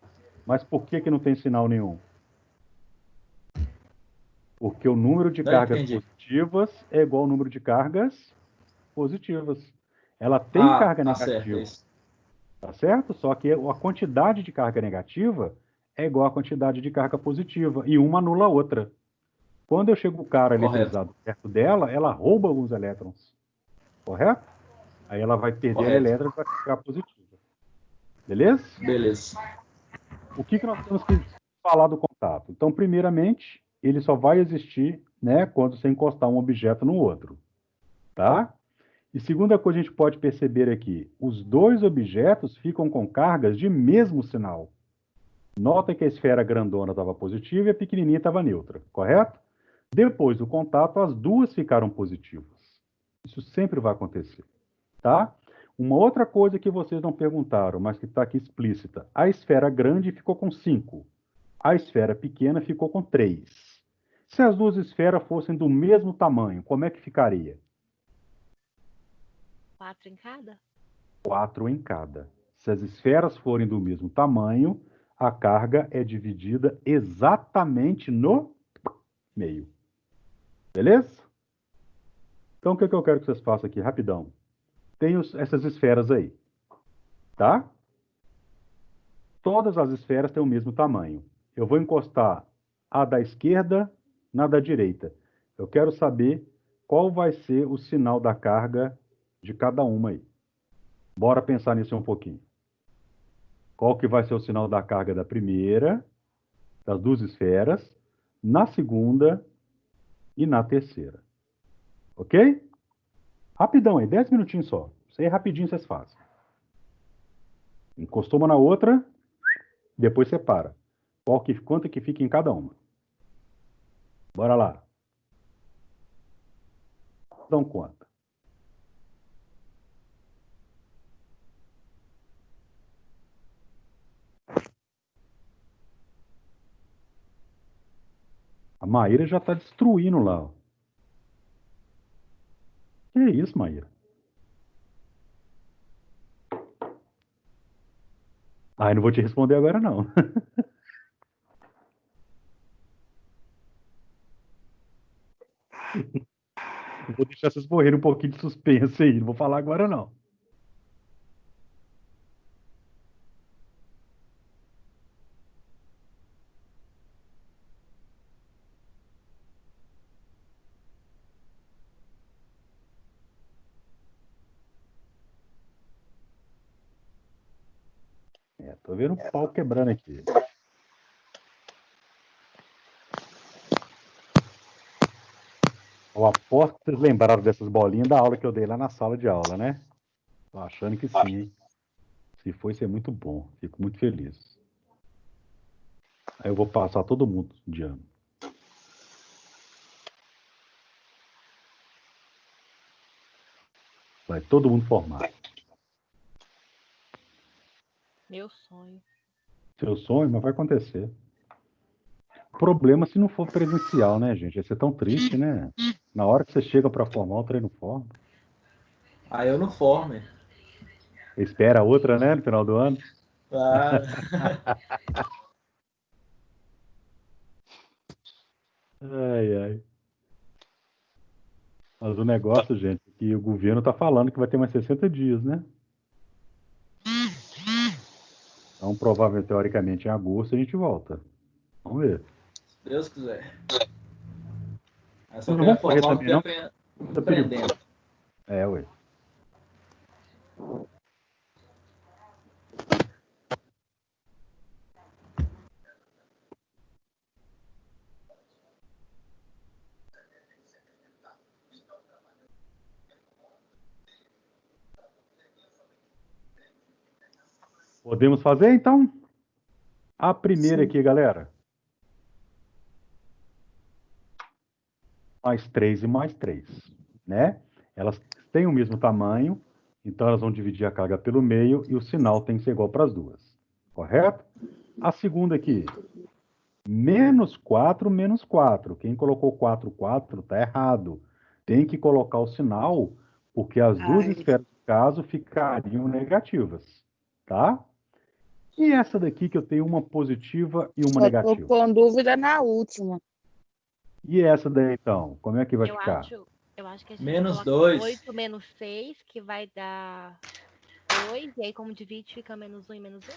Mas por que não tem sinal nenhum? Porque o número de cargas positivas é igual ao número de cargas positivas. Ela tem carga negativa. Tá certo? Só que a quantidade de carga negativa é igual à quantidade de carga positiva. E uma anula a outra. Quando eu chego o cara eletrizado perto dela, ela rouba alguns elétrons. Correto? Aí ela vai perder elétrons e vai ficar positiva. Beleza? Beleza. O que nós temos que falar do contato? Então, primeiramente, ele só vai existir, né, quando você encostar um objeto no outro. Tá? E segunda coisa que a gente pode perceber aqui, os dois objetos ficam com cargas de mesmo sinal. Nota que a esfera grandona estava positiva e a pequenininha estava neutra, correto? Depois do contato, as duas ficaram positivas. Isso sempre vai acontecer, tá? Uma outra coisa que vocês não perguntaram, mas que está aqui explícita. A esfera grande ficou com 5. A esfera pequena ficou com 3. Se as duas esferas fossem do mesmo tamanho, como é que ficaria? 4 em cada? 4 em cada. Se as esferas forem do mesmo tamanho, a carga é dividida exatamente no meio. Beleza? Então, o que eu quero que vocês façam aqui, rapidão? Tenho essas esferas aí, tá? Todas as esferas têm o mesmo tamanho. Eu vou encostar a da esquerda na da direita. Eu quero saber qual vai ser o sinal da carga de cada uma aí. Bora pensar nisso um pouquinho. Qual que vai ser o sinal da carga da primeira, das duas esferas, na segunda e na terceira. Ok? Rapidão aí, 10 minutinhos só. Isso aí rapidinho vocês fazem. Encostou uma na outra, depois separa. Quanto que fica em cada uma. Bora lá. Dão conta. A Maíra já está destruindo lá. Ó. Que isso, Maíra? Ah, eu não vou te responder agora, não. Eu vou deixar vocês morrerem um pouquinho de suspense aí. Não vou falar agora, não. Tô vendo um pau quebrando aqui. Eu aposto que vocês lembraram dessas bolinhas da aula que eu dei lá na sala de aula, né? Tô achando que sim, hein? Se foi, isso é muito bom. Fico muito feliz. Aí eu vou passar todo mundo de ano. Vai todo mundo formar. Meu sonho. Seu sonho, mas vai acontecer. Problema se não for presencial, né, gente? Ia ser tão triste, né? Na hora que você chega para formar, o treino forma. Aí eu não formo. Hein? Espera a outra, né, no final do ano. Ah, Ai, ai. Mas o negócio, gente, é que o governo tá falando que vai ter mais 60 dias, né? Então, provavelmente, teoricamente, em agosto a gente volta. Vamos ver. se Deus quiser. Eu só Vocês não quero vão correr formar o também, não? que Tá aprendendo. É, ué. Podemos fazer, então? A primeira Sim. aqui, galera. Mais 3 e mais 3, né? Elas têm o mesmo tamanho, então elas vão dividir a carga pelo meio e o sinal tem que ser igual para as duas. Correto? A segunda aqui. Menos 4 menos 4. Quem colocou 4, 4 está errado. Tem que colocar o sinal, porque as duas Ai, esferas do caso ficariam negativas. Tá? E essa daqui que eu tenho uma positiva e uma Eu tô negativa. com dúvida na última. E essa daí, então? Como é que vai Eu ficar? acho, eu acho que a gente Menos coloca 2. 8 menos 6, que vai dar 2. E aí, como divide, fica menos 1 e menos 1.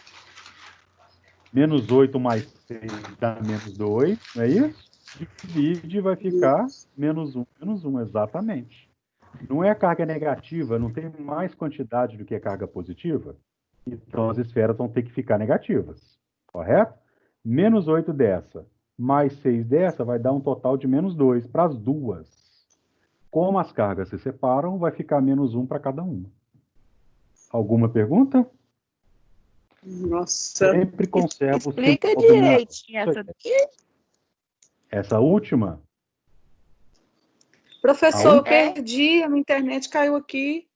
Menos 8 mais 6 dá menos 2, não é isso? Divide, vai ficar menos um, exatamente. Não é carga negativa, não tem mais quantidade do que carga positiva, então as esferas vão ter que ficar negativas, correto? Menos 8 dessa, mais 6 dessa, vai dar um total de menos 2 para as duas. Como as cargas se separam, vai ficar menos 1 para cada uma. Alguma pergunta? nossa. Sempre conserva o Explica sinal da minha... direitinho essa daqui. Essa última, Professor, eu É? perdi, a minha internet caiu aqui.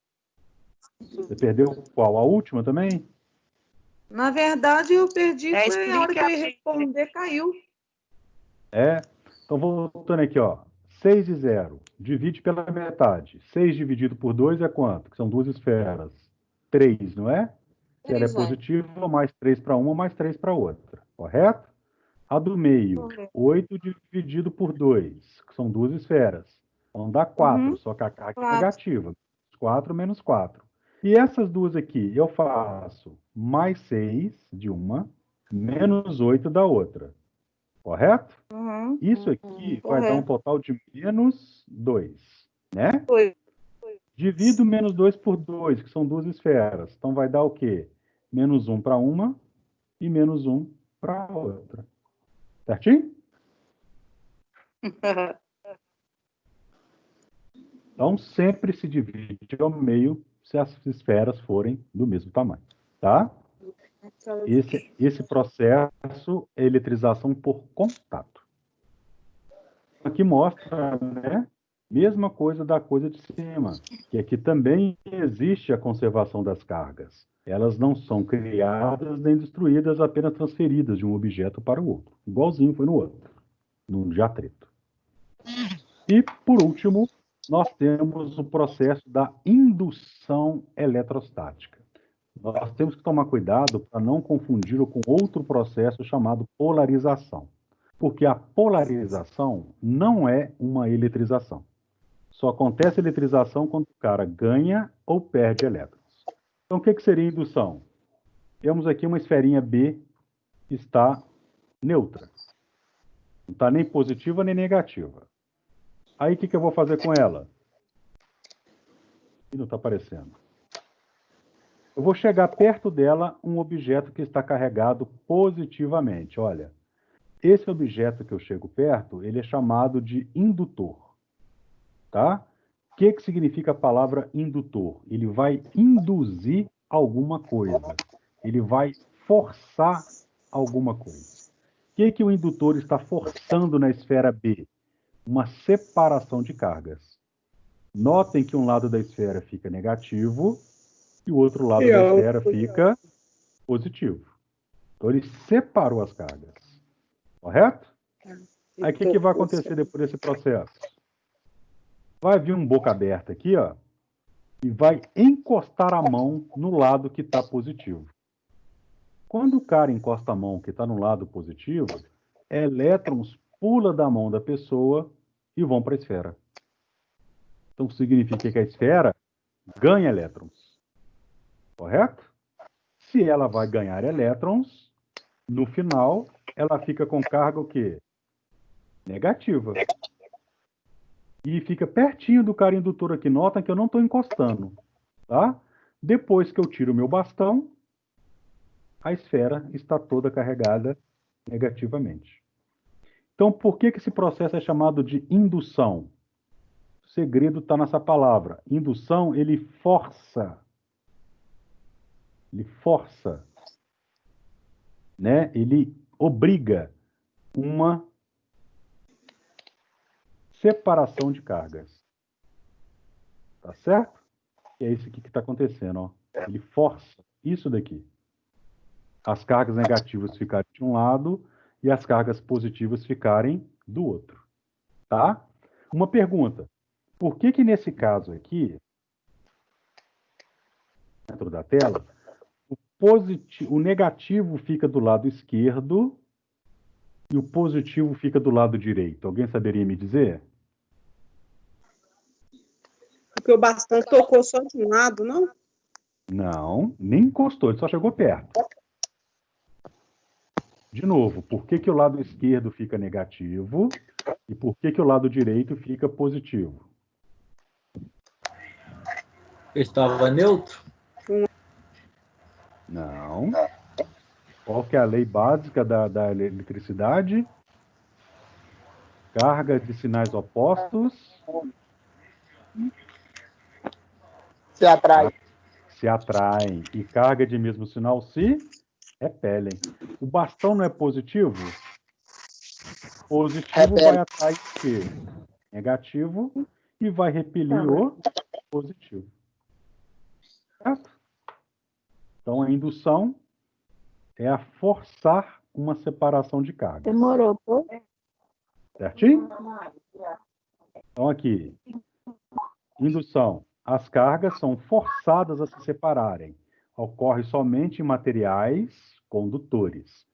você perdeu qual? A última também? Na verdade, eu perdi, É, foi a hora que explica. eu ia responder, caiu. É. Então, voltando aqui, ó. 6 e 0. Divide pela metade. 6 dividido por 2 é quanto? Que são duas esferas. 3, não é? Que ela é Pois é. positiva, mais 3 para uma, mais 3 para outra. Correto? A do meio, Correto. 8 dividido por 2, que são duas esferas. Então dá 4, Uhum, só que a carga é claro. negativa. 4 menos 4. E essas duas aqui, eu faço mais 6 de uma, menos 8 da outra. Correto? Uhum, Isso aqui vai dar um correto. total de menos 2, né? Foi. Divido menos 2 por 2, que são duas esferas. Então vai dar o quê? Menos 1 para uma e menos 1 para a outra. Certinho? Então sempre se divide ao meio se as esferas forem do mesmo tamanho. Tá? Esse processo é eletrização por contato. Aqui mostra, né? Mesma coisa da coisa de cima, que aqui também existe a conservação das cargas. Elas não são criadas nem destruídas, apenas transferidas de um objeto para o outro. Igualzinho foi no outro, no diatreto. E, por último, nós temos o processo da indução eletrostática. Nós temos que tomar cuidado para não confundi-lo com outro processo chamado polarização. Porque a polarização não é uma eletrização. Só acontece eletrização quando o cara ganha ou perde elétrons. Então, o que seria indução? Temos aqui uma esferinha B que está neutra. Não está nem positiva nem negativa. Aí, o que eu vou fazer com ela? Não está aparecendo. Eu vou chegar perto dela um objeto que está carregado positivamente. Olha, esse objeto que eu chego perto, ele é chamado de indutor. Tá? O que significa a palavra indutor? Ele vai induzir alguma coisa. Ele vai forçar alguma coisa. O que o indutor está forçando na esfera B? Uma separação de cargas. Notem que um lado da esfera fica negativo e o outro lado da esfera fica positivo. Então, ele separou as cargas. Correto? Aí, o que vai acontecer depois desse processo? Vai vir um boca aberta aqui, ó, e vai encostar a mão no lado que está positivo. Quando o cara encosta a mão que está no lado positivo, elétrons pulam da mão da pessoa e vão para a esfera. Então, significa que a esfera ganha elétrons. Correto? Se ela vai ganhar elétrons, no final, ela fica com carga o quê? Negativa. E fica pertinho do cara indutor aqui. Notem que eu não estou encostando. Tá? Depois que eu tiro o meu bastão, a esfera está toda carregada negativamente. Então, por que esse processo é chamado de indução? O segredo está nessa palavra. Indução, ele força. Ele força. Né? Ele obriga uma separação de cargas. Tá certo? E é isso aqui que está acontecendo. Ó. Ele força isso daqui. As cargas negativas ficarem de um lado e as cargas positivas ficarem do outro. Tá? Uma pergunta. Por que nesse caso aqui, dentro da tela, o negativo fica do lado esquerdo e o positivo fica do lado direito? Alguém saberia me dizer? Porque o bastão tocou só de um lado, não? Não, nem encostou, ele só chegou perto. De novo, por que o lado esquerdo fica negativo e por que o lado direito fica positivo? Estava neutro? Não. Qual que é a lei básica da eletricidade? Carga de sinais opostos se atraem. E carga de mesmo sinal se repelem. O bastão não é positivo? Positivo vai atrair o quê? Negativo e vai repelir o positivo. Certo? Então, a indução é a forçar uma separação de cargas. Demorou, pô. Certinho? Então, aqui. Indução. As cargas são forçadas a se separarem. Ocorre somente em materiais condutores.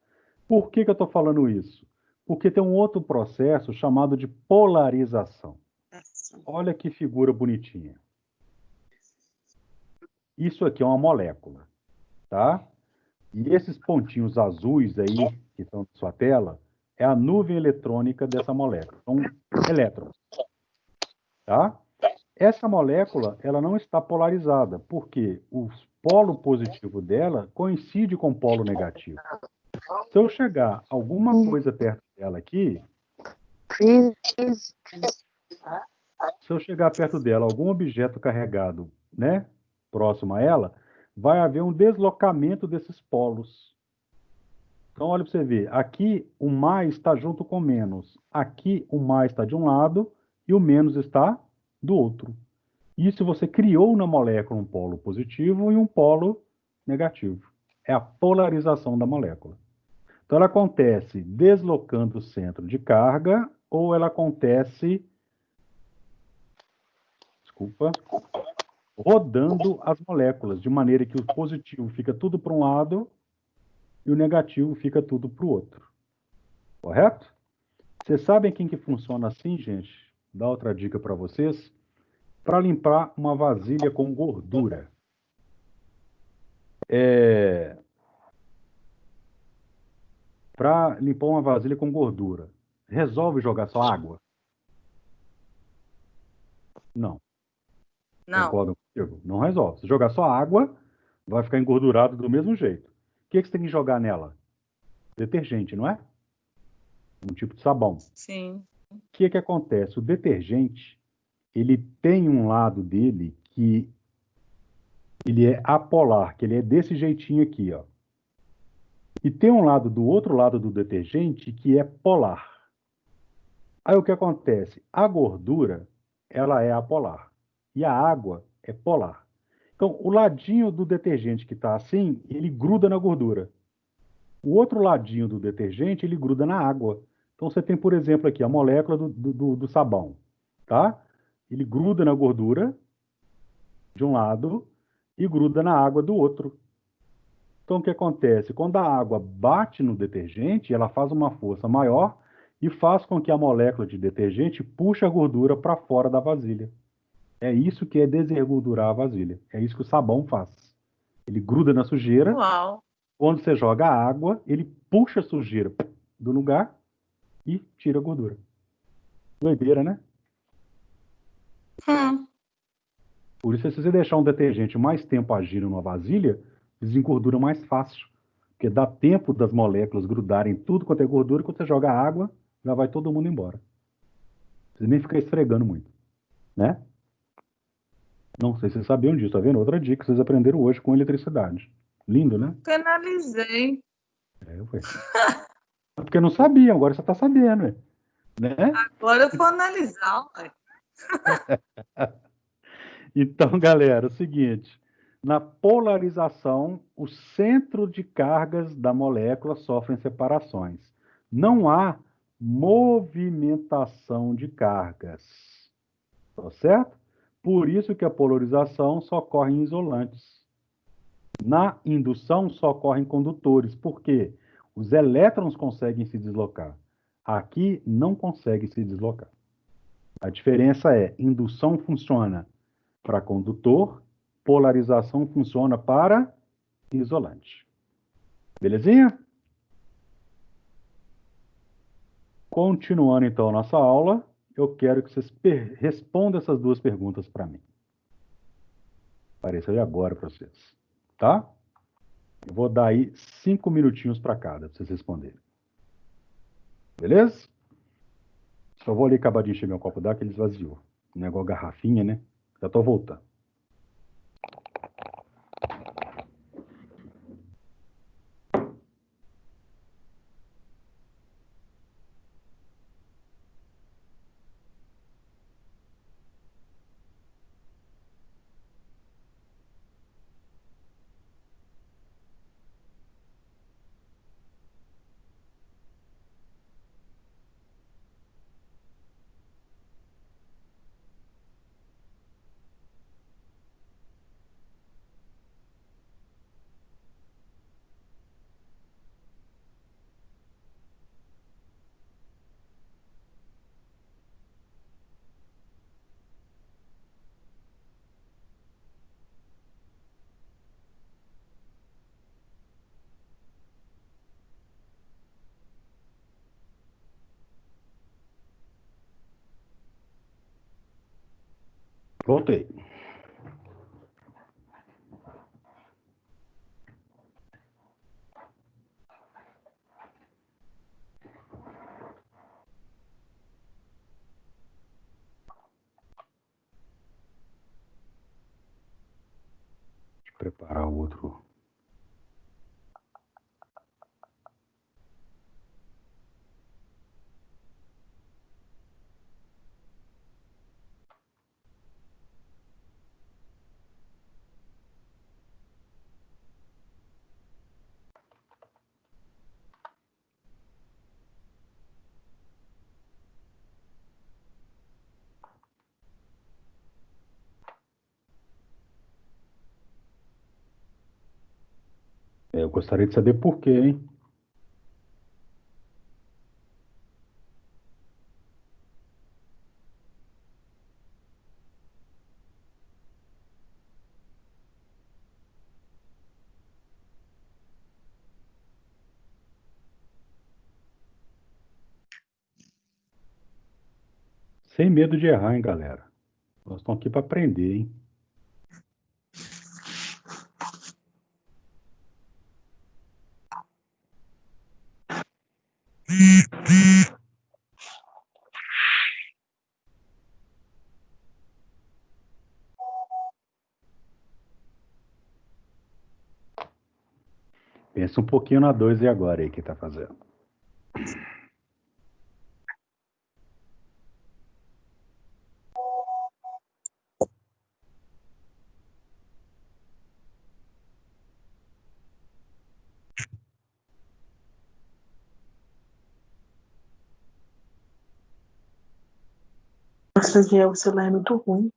Por que eu estou falando isso? Porque tem um outro processo chamado de polarização. Olha que figura bonitinha. Isso aqui é uma molécula, tá? E esses pontinhos azuis aí, que estão na sua tela, é a nuvem eletrônica dessa molécula. São elétrons, tá? Essa molécula, ela não está polarizada, porque o polo positivo dela coincide com o polo negativo. Se eu chegar alguma coisa perto dela aqui, se eu chegar perto dela, algum objeto carregado, né, próximo a ela, vai haver um deslocamento desses polos. Então, olha para você ver. Aqui, o mais está junto com o menos. Aqui, o mais está de um lado e o menos está do outro. Isso você criou na molécula um polo positivo e um polo negativo. É a polarização da molécula. Então, ela acontece deslocando o centro de carga ou ela acontece... Desculpa. rodando as moléculas, de maneira que o positivo fica tudo para um lado e o negativo fica tudo para o outro. Correto? Vocês sabem quem que funciona assim, gente? Dá outra dica para vocês. Para limpar uma vasilha com gordura. Para limpar uma vasilha com gordura. Resolve jogar só água? Não. Não. Concordam comigo? Não resolve. Se jogar só água, vai ficar engordurado do mesmo jeito. O que você tem que jogar nela? Detergente, não é? Um tipo de sabão. Sim. O que acontece? O detergente, ele tem um lado dele que ele é apolar, que ele é desse jeitinho aqui, ó. E tem um lado do outro lado do detergente que é polar. Aí o que acontece? A gordura, ela é apolar. E a água é polar. Então, o ladinho do detergente que está assim, ele gruda na gordura. O outro ladinho do detergente, ele gruda na água. Então, você tem, por exemplo, aqui a molécula do sabão, tá? Ele gruda na gordura de um lado e gruda na água do outro. Então, o que acontece? Quando a água bate no detergente, ela faz uma força maior e faz com que a molécula de detergente puxe a gordura para fora da vasilha. É isso que é desengordurar a vasilha. É isso que o sabão faz. Ele gruda na sujeira. Uau. Quando você joga a água, ele puxa a sujeira do lugar e tira a gordura. Doideira, né? Por isso, se você deixar um detergente mais tempo agindo numa vasilha, desengordura mais fácil. Porque dá tempo das moléculas grudarem tudo quanto é gordura, e quando você joga água, já vai todo mundo embora. Você nem fica esfregando muito, né? Não sei se vocês sabiam disso, tá vendo? Outra dica que vocês aprenderam hoje com eletricidade. Lindo, né? Penalizei. Ué. Porque não sabia, agora você está sabendo, né? Agora eu vou analisar. Ué. Então, galera, é o seguinte: na polarização, o centro de cargas da molécula sofrem separações. Não há movimentação de cargas. Tá certo? Por isso que a polarização só ocorre em isolantes. Na indução só ocorre em condutores. Por quê? Os elétrons conseguem se deslocar. Aqui não consegue se deslocar. A diferença é: indução funciona para condutor, polarização funciona para isolante. Belezinha? Continuando então a nossa aula, eu quero que vocês respondam essas duas perguntas para mim. Apareceu aí agora para vocês, tá? Eu vou dar aí 5 minutinhos para cada, para vocês responderem. Beleza? Só vou ali acabar de encher meu copo d'água que ele esvaziou. Um negócio garrafinha, né? Já estou voltando. Voltei. Deixa eu preparar o outro. Eu gostaria de saber por quê, hein? Sem medo de errar, hein, galera? Nós estamos aqui para aprender, hein? Pensa um pouquinho na 2 e agora aí que tá fazendo. Nossa, Zé, o celular é muito ruim.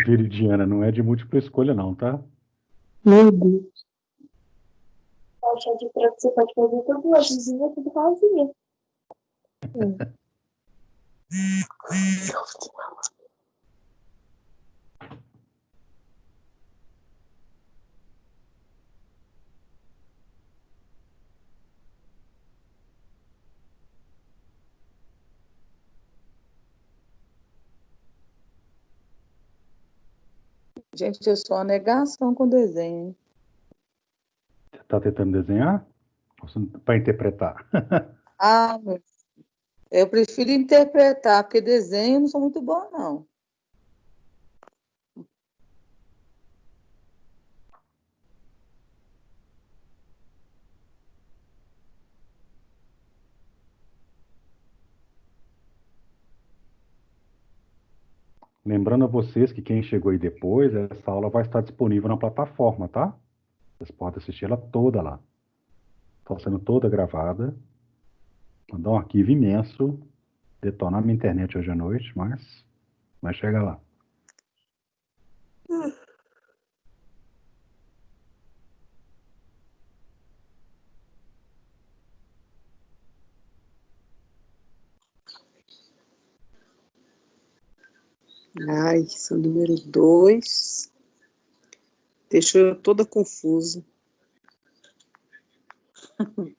Viridiana, não é de múltipla escolha, não, tá? Meu Deus. Poxa, de preto você pode fazer tudo, a vizinha tudo vazia. Gente, eu sou uma negação com desenho. Você tá tentando desenhar? Para interpretar? Ah, eu prefiro interpretar, porque desenho eu não sou muito boa, não. Lembrando a vocês que quem chegou aí depois, essa aula vai estar disponível na plataforma, tá? Vocês podem assistir ela toda lá. Está sendo toda gravada. Mandar um arquivo imenso. Detonar minha internet hoje à noite, mas vai chegar lá. Ai, esse é o número 2. Deixou eu toda confusa. Ele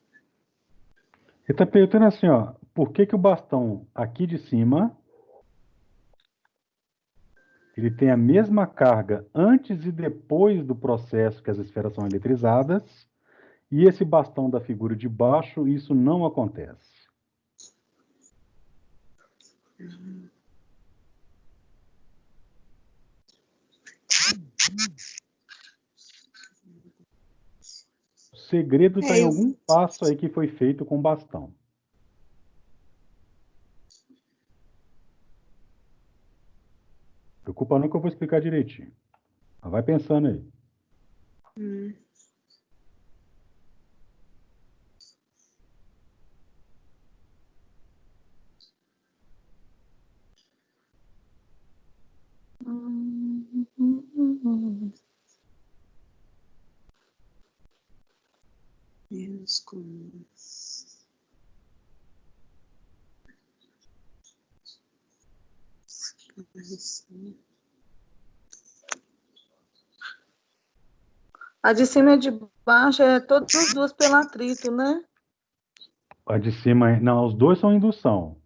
está perguntando assim, ó, por que que o bastão aqui de cima ele tem a mesma carga antes e depois do processo que as esferas são eletrizadas, e esse bastão da figura de baixo, isso não acontece. O segredo está em algum passo aí que foi feito com bastão. Preocupa não que eu vou explicar direitinho. Mas vai pensando aí. A de cima e a de baixo é todas as duas pelo atrito, né? A de cima, não, os dois são indução.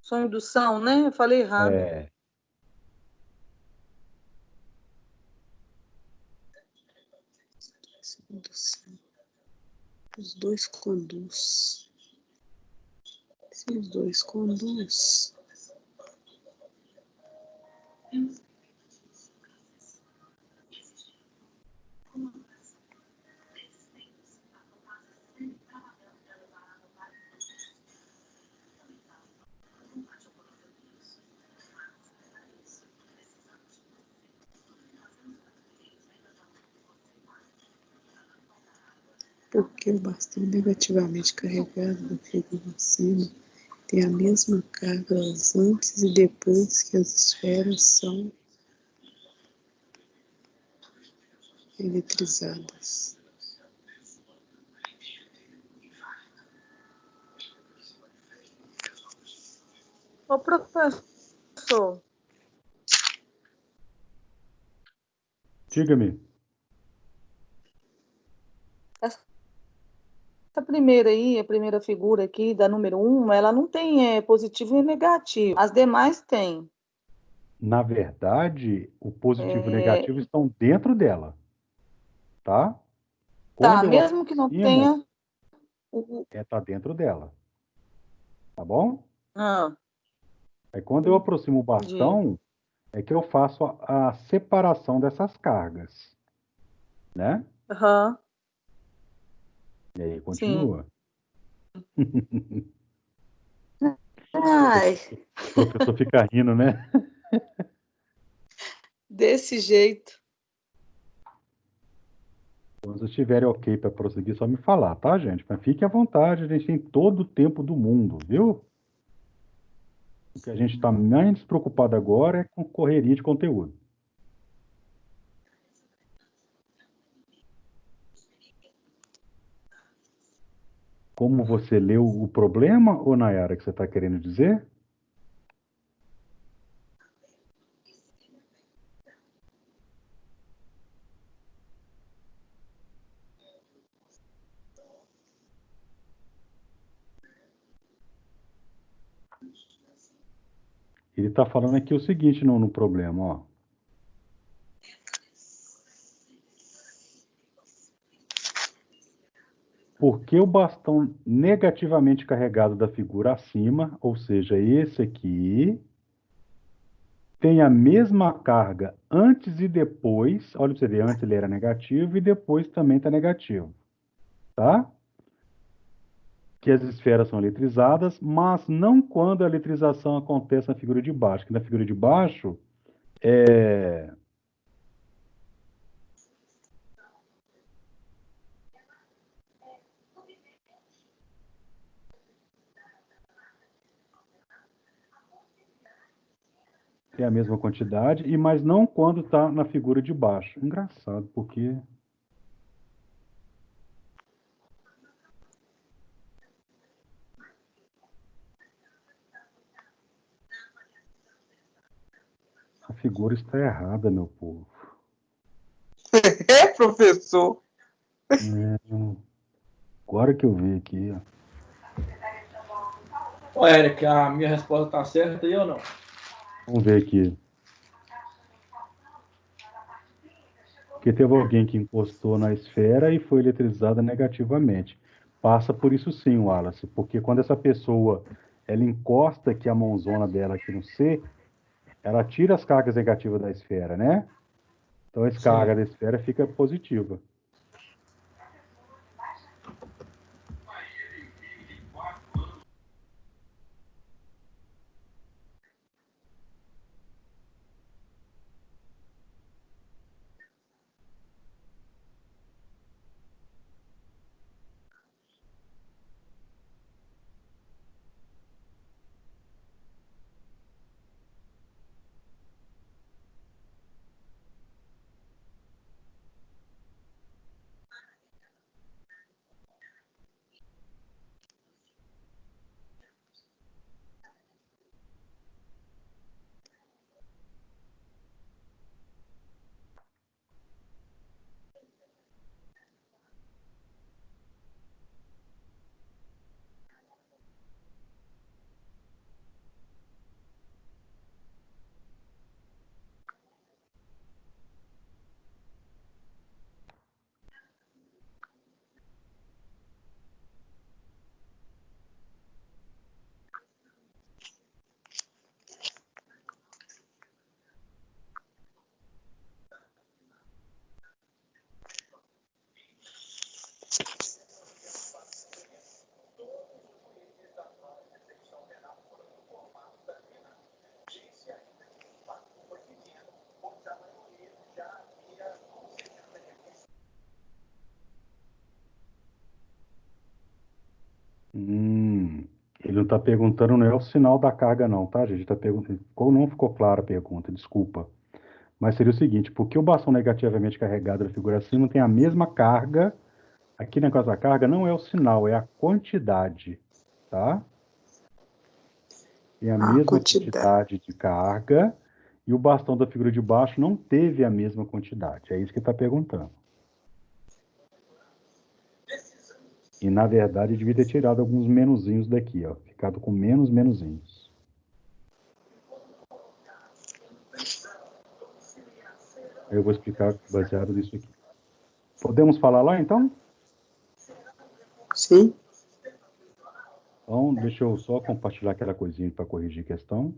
São indução, né? Eu falei errado. É, Indução. Os dois conduz. Se os dois conduz. Porque o bastão negativamente carregado da figura acima tem a mesma carga antes e depois que as esferas são eletrizadas. Ô, professor, Diga-me. essa primeira aí, a primeira figura aqui, da número 1, ela não tem positivo e negativo. As demais têm. Na verdade, o positivo e o É, negativo estão dentro dela, tá? tá, Quando eu mesmo que não aproximo, tenha o. tá dentro dela, tá bom? Ah, Aí quando eu aproximo o entendi. bastão, é que eu faço a separação dessas cargas, né? Aham, E aí sim. continua. Ai, O professor fica rindo, né? desse jeito. Quando vocês estiverem ok para prosseguir, só me falar, tá, gente? Mas fique à vontade, a gente tem todo o tempo do mundo, viu? O que a gente está mais preocupado agora é com correria de conteúdo. Como você leu o problema, ou Nayara, que você está querendo dizer? Ele está falando aqui o seguinte no problema, ó. Por que o bastão negativamente carregado da figura acima, ou seja, esse aqui, tem a mesma carga antes e depois? Olha para você ver, antes ele era negativo e depois também está negativo, tá? Que as esferas são eletrizadas, mas não quando a eletrização acontece na figura de baixo. Que na figura de baixo é tem a mesma quantidade, e mas não quando está na figura de baixo. Engraçado, porque a figura está errada, meu povo. É, professor. É, agora que eu vi aqui, ó. Ô, Eric, a minha resposta tá certa aí ou não? Vamos ver aqui. Porque teve alguém que encostou na esfera e foi eletrizada negativamente. Passa por isso sim, Wallace, porque quando essa pessoa ela encosta aqui a mãozona dela aqui no C, ela tira as cargas negativas da esfera, né? Então a Sim. carga da esfera fica positiva. não está perguntando, não é o sinal da carga, não, tá, gente? Tá perguntando, não ficou clara a pergunta, desculpa. Mas seria o seguinte, porque o bastão negativamente carregado da figura acima tem a mesma carga, aqui na casa da carga não é o sinal, é a quantidade, tá? Tem a mesma quantidade de carga, e o bastão da figura de baixo não teve a mesma quantidade. É isso que está perguntando. E, na verdade, eu devia ter tirado alguns menuzinhos daqui, ó. Ficado com menos menuzinhos. Eu vou explicar baseado nisso aqui. Podemos falar lá, então? Sim. Então, deixa eu só compartilhar aquela coisinha para corrigir a questão.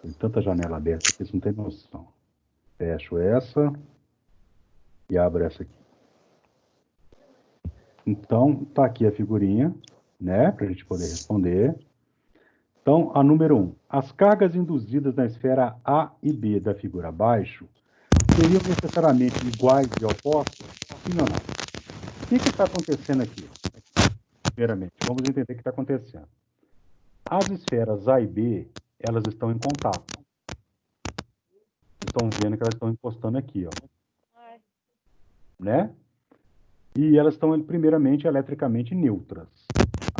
Tem tanta janela aberta que vocês não têm noção. Fecho essa e abro essa aqui. Então, tá aqui a figurinha, né, para a gente poder responder. Então, a número 1. As cargas induzidas na esfera A e B da figura abaixo seriam necessariamente iguais e opostas? Sim ou não? O que está acontecendo aqui? Primeiramente, vamos entender o que está acontecendo. As esferas A e B, elas estão em contato. Estão vendo que elas estão encostando aqui, ó. Né? E elas estão, primeiramente, eletricamente neutras.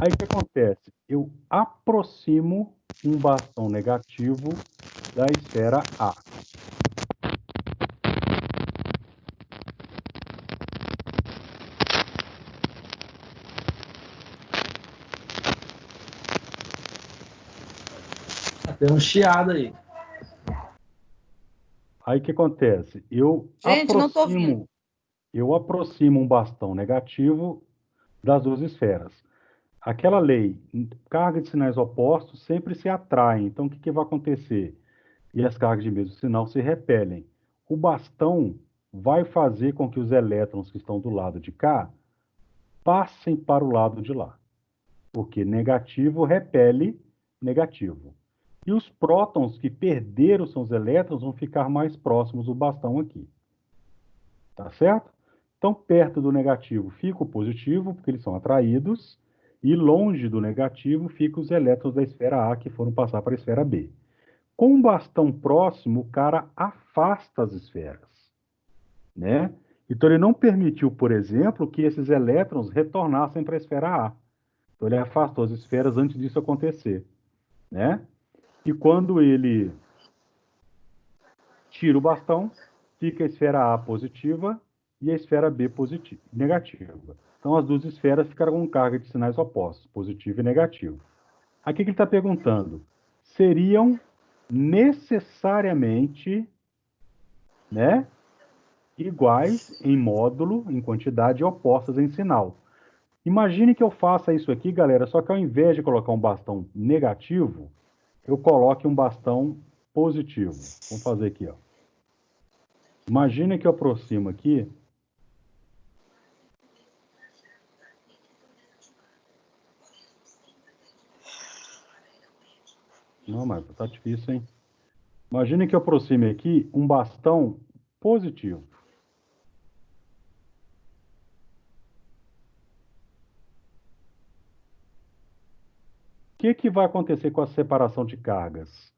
Aí o que acontece? Eu aproximo um bastão negativo da esfera A. Tem um chiado aí. Aí o que acontece? Gente, não tô ouvindo. Eu aproximo um bastão negativo das duas esferas. Aquela lei, carga de sinais opostos sempre se atraem. Então, o que vai acontecer? E as cargas de mesmo sinal se repelem. O bastão vai fazer com que os elétrons que estão do lado de cá passem para o lado de lá. Porque negativo repele negativo. E os prótons que perderam seus elétrons vão ficar mais próximos do bastão aqui. Tá certo? Então, perto do negativo fica o positivo, porque eles são atraídos, e longe do negativo ficam os elétrons da esfera A que foram passar para a esfera B. Com um bastão próximo, o cara afasta as esferas, né? Então, ele não permitiu, por exemplo, que esses elétrons retornassem para a esfera A. Então, ele afastou as esferas antes disso acontecer, né? E quando ele tira o bastão, fica a esfera A positiva e a esfera B positiva, negativa. Então, as duas esferas ficaram com carga de sinais opostos, positivo e negativo. Aqui que ele está perguntando, seriam necessariamente, né, iguais em módulo, em quantidade, e opostas em sinal. Imagine que eu faça isso aqui, galera, só que ao invés de colocar um bastão negativo, eu coloque um bastão positivo. Vamos fazer aqui, ó. Imagina que eu aproximo aqui. Não, mas tá difícil, hein? Imagina que eu aproxime aqui um bastão positivo. O que vai acontecer com a separação de cargas?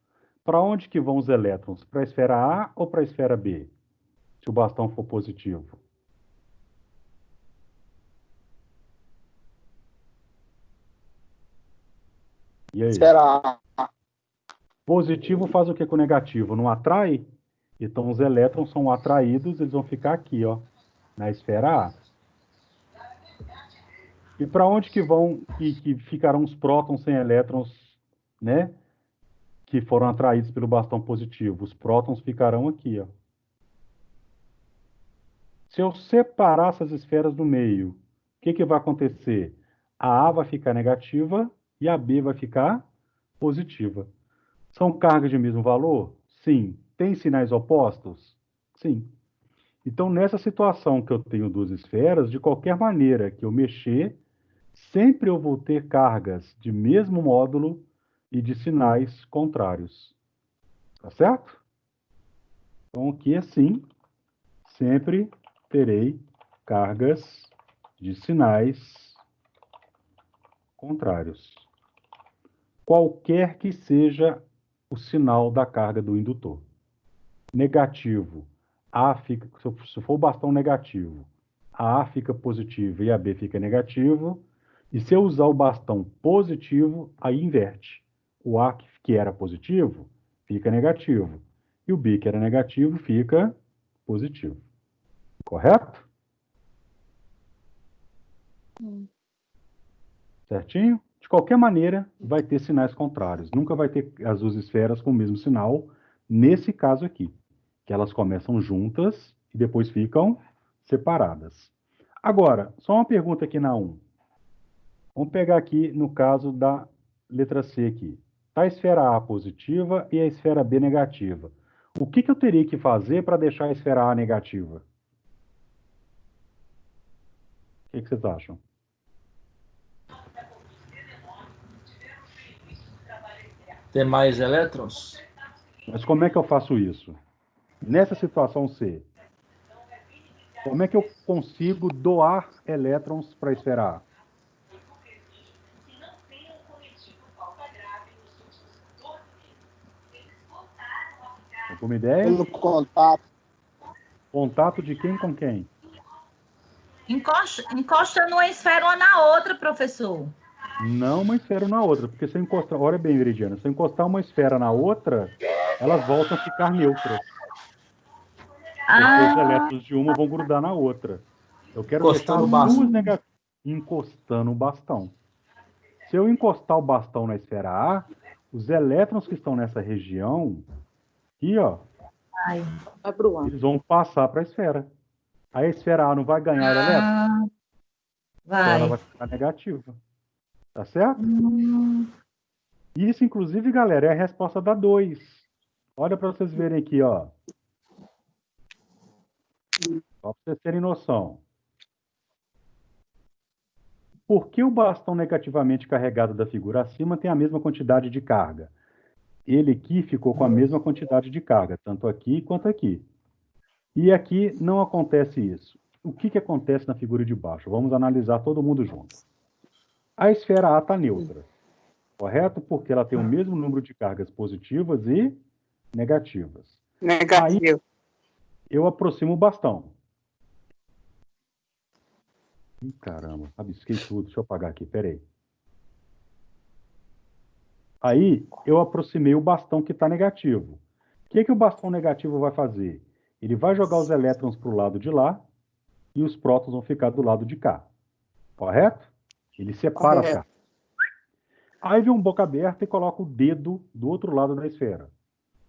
Para onde que vão os elétrons? Para a esfera A ou para a esfera B? Se o bastão for positivo. E aí? Será? Positivo faz o que com o negativo? Não atrai? Então, os elétrons são atraídos, eles vão ficar aqui, ó, na esfera A. E para onde que vão, que ficarão os prótons sem elétrons, né? Que foram atraídos pelo bastão positivo? Os prótons ficarão aqui, ó. Se eu separar essas esferas do meio, o que vai acontecer? A A vai ficar negativa e a B vai ficar positiva. São cargas de mesmo valor? Sim. Tem sinais opostos? Sim. Então, nessa situação que eu tenho duas esferas, de qualquer maneira que eu mexer, sempre eu vou ter cargas de mesmo módulo e de sinais contrários. Tá certo? Então, aqui assim, sempre terei cargas de sinais contrários. Qualquer que seja o sinal da carga do indutor. Negativo, A fica, se for o bastão negativo, a A fica positivo e a B fica negativo. E se eu usar o bastão positivo, aí inverte. O A que era positivo fica negativo. E o B que era negativo fica positivo. Correto? Certinho? De qualquer maneira, vai ter sinais contrários. Nunca vai ter as duas esferas com o mesmo sinal, nesse caso aqui, que elas começam juntas e depois ficam separadas. Agora, só uma pergunta aqui na 1. Vamos pegar aqui no caso da letra C aqui. Está a esfera A positiva e a esfera B negativa. O que eu teria que fazer para deixar a esfera A negativa? O que vocês acham? Ter mais elétrons? Mas como é que eu faço isso? Nessa situação C, como é que eu consigo doar elétrons para a esfera A? Alguma ideia? Pelo contato. Contato de quem com quem? Encostando uma esfera uma na outra, professor. Não uma esfera na outra, porque se eu encostar, olha bem, Veridiana, se eu encostar uma esfera na outra, elas voltam a ficar neutras. Porque os elétrons de uma vão grudar na outra. Eu quero Encostando deixar o bastão. duas negativas. Encostando o bastão. Se eu encostar o bastão na esfera A, os elétrons que estão nessa região, aqui, ó, Vai pro A. eles vão passar para a esfera. Aí a esfera A não vai ganhar elétrons, então ela vai ficar negativa. Tá certo? Isso, inclusive, galera, é a resposta da 2. Olha para vocês verem aqui, ó. Só para vocês terem noção. Por que o bastão negativamente carregado da figura acima tem a mesma quantidade de carga? Ele aqui ficou com a mesma quantidade de carga, tanto aqui quanto aqui. E aqui não acontece isso. O que acontece na figura de baixo? Vamos analisar todo mundo junto. A esfera A está neutra, correto? Porque ela tem o mesmo número de cargas positivas e negativas. Negativo. Aí, eu aproximo o bastão. Ih, caramba, rabisquei tudo. Deixa eu apagar aqui, peraí. Aí, eu aproximei o bastão que está negativo. O que o bastão negativo vai fazer? Ele vai jogar os elétrons para o lado de lá e os prótons vão ficar do lado de cá. Correto? Ele separa as cargas. Aí vem um boca aberta e coloca o dedo do outro lado da esfera.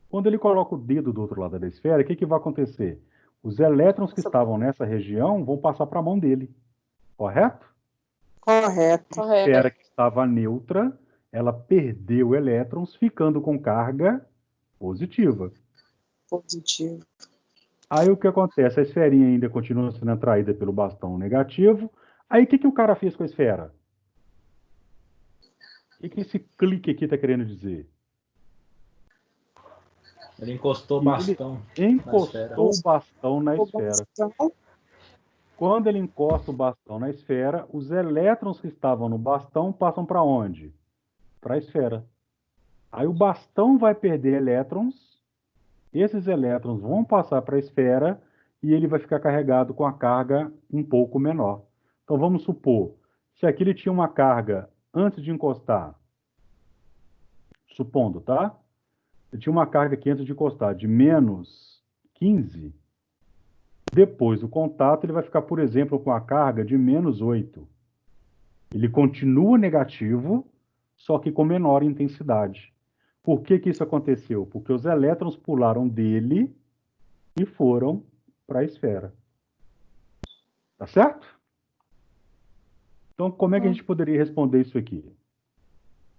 Quando ele coloca o dedo do outro lado da esfera, o que vai acontecer? Os elétrons que estavam nessa região vão passar para a mão dele. Correto? Correto. A esfera que estava neutra, ela perdeu elétrons, ficando com carga positiva. Positivo. Aí o que acontece? A esferinha ainda continua sendo atraída pelo bastão negativo. Aí o que o cara fez com a esfera? O que esse clique aqui está querendo dizer? Ele encostou o bastão. Ele encostou o bastão na esfera. Quando ele encosta o bastão na esfera, os elétrons que estavam no bastão passam para onde? Para a esfera. Aí o bastão vai perder elétrons, esses elétrons vão passar para a esfera e ele vai ficar carregado com a carga um pouco menor. Então vamos supor, se aqui ele tinha uma carga antes de encostar, supondo, tá? Ele tinha uma carga aqui antes de encostar de menos 15, depois do contato, ele vai ficar, por exemplo, com a carga de menos 8. Ele continua negativo, só que com menor intensidade. Por que isso aconteceu? Porque os elétrons pularam dele e foram para a esfera. Tá certo? Então, como é que a gente poderia responder isso aqui?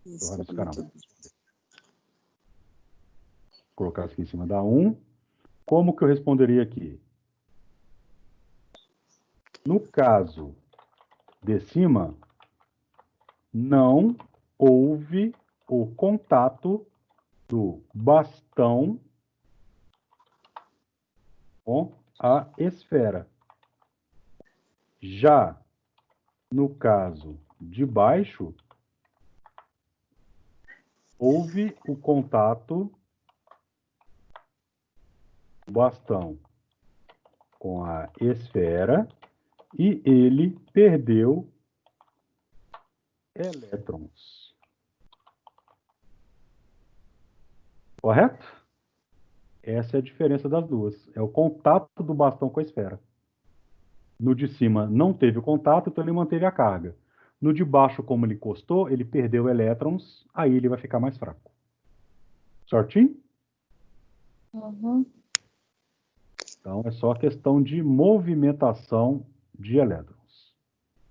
Isso, Vou colocar isso aqui em cima da 1. Como que eu responderia aqui? No caso de cima, não houve o contato do bastão com a esfera. Já no caso de baixo, houve o contato do bastão com a esfera e ele perdeu elétrons. Correto? Essa é a diferença das duas. É o contato do bastão com a esfera. No de cima não teve o contato, então ele manteve a carga. No de baixo, como ele encostou, ele perdeu elétrons, aí ele vai ficar mais fraco. Certinho? Uhum. Então, é só questão de movimentação de elétrons.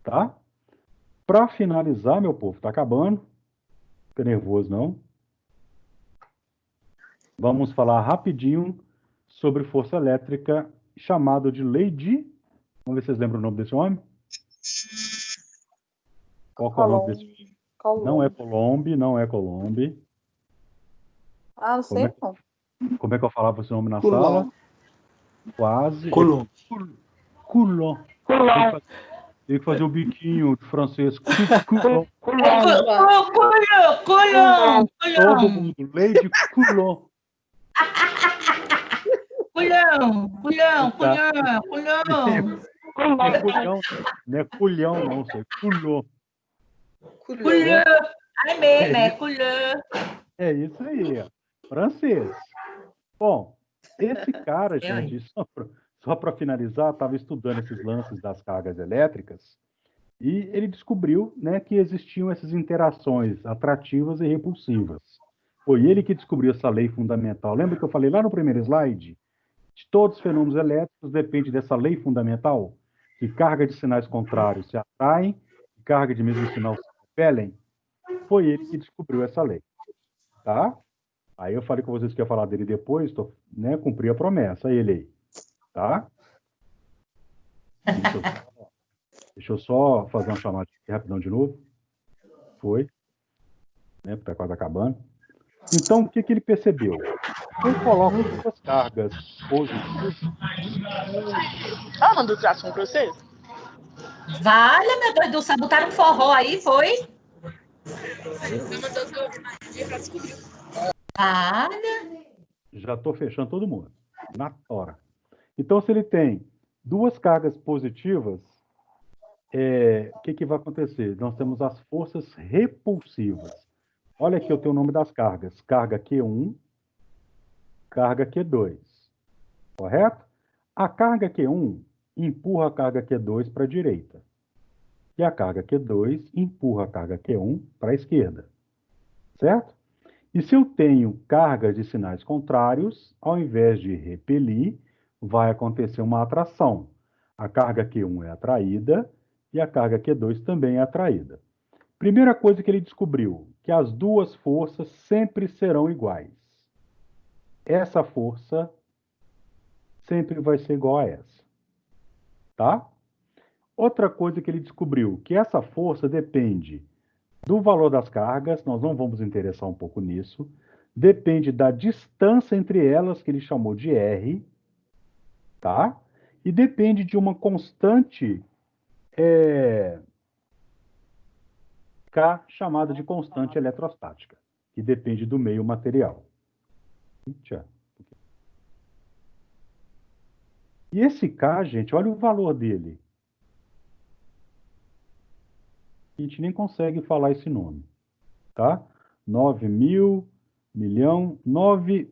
Tá? Para finalizar, meu povo, tá acabando. Fica nervoso, não. Vamos falar rapidinho sobre força elétrica, chamado de lei de... Vamos ver se vocês lembram o nome desse homem. Qual que é o nome desse? Não é Coulomb, não é Coulomb. Ah, não sei não. Como é que eu falava esse nome na sala? Quase. Coulomb. Coulomb. Tem que fazer o biquinho de francês. Coulomb. Todo mundo. Lei de Coulomb. Não é culhão, não, sei. Coulomb. Ai, mesmo, é culhão. É isso aí, ó. Francês. Bom, esse cara, gente, só para finalizar, estava estudando esses lances das cargas elétricas e ele descobriu, né, que existiam essas interações atrativas e repulsivas. Foi ele que descobriu essa lei fundamental. Lembra que eu falei lá no primeiro slide? De todos os fenômenos elétricos depende dessa lei fundamental, que carga de sinais contrários se atraem e carga de mesmo sinal se repelem. Foi ele que descobriu essa lei. Tá? Aí eu falei com vocês que ia falar dele depois, né, cumpri a promessa, ele aí. Tá? Deixa eu só fazer uma chamada aqui rapidão de novo. Foi. Né, tá quase acabando. Então, o que ele percebeu? Eu coloco duas cargas positivas. Qual é o nome do tração para vocês? Vale, meu Deus do céu, botaram um forró aí, foi? Vale. Já estou fechando todo mundo. Na hora. Então, se ele tem duas cargas positivas, o que vai acontecer? Nós temos as forças repulsivas. Olha aqui, eu tenho o nome das cargas. Carga Q1, carga Q2. Correto? A carga Q1 empurra a carga Q2 para a direita. E a carga Q2 empurra a carga Q1 para a esquerda. Certo? E se eu tenho cargas de sinais contrários, ao invés de repelir, vai acontecer uma atração. A carga Q1 é atraída e a carga Q2 também é atraída. Primeira coisa que ele descobriu, que as duas forças sempre serão iguais. Essa força sempre vai ser igual a essa. Tá? Outra coisa que ele descobriu, que essa força depende do valor das cargas, nós não vamos interessar um pouco nisso, depende da distância entre elas, que ele chamou de R, tá? E depende de uma constante K, chamada de constante eletrostática, que depende do meio material. E esse K, gente, olha o valor dele. A gente nem consegue falar esse nome, tá? 9 mil, milhão, 9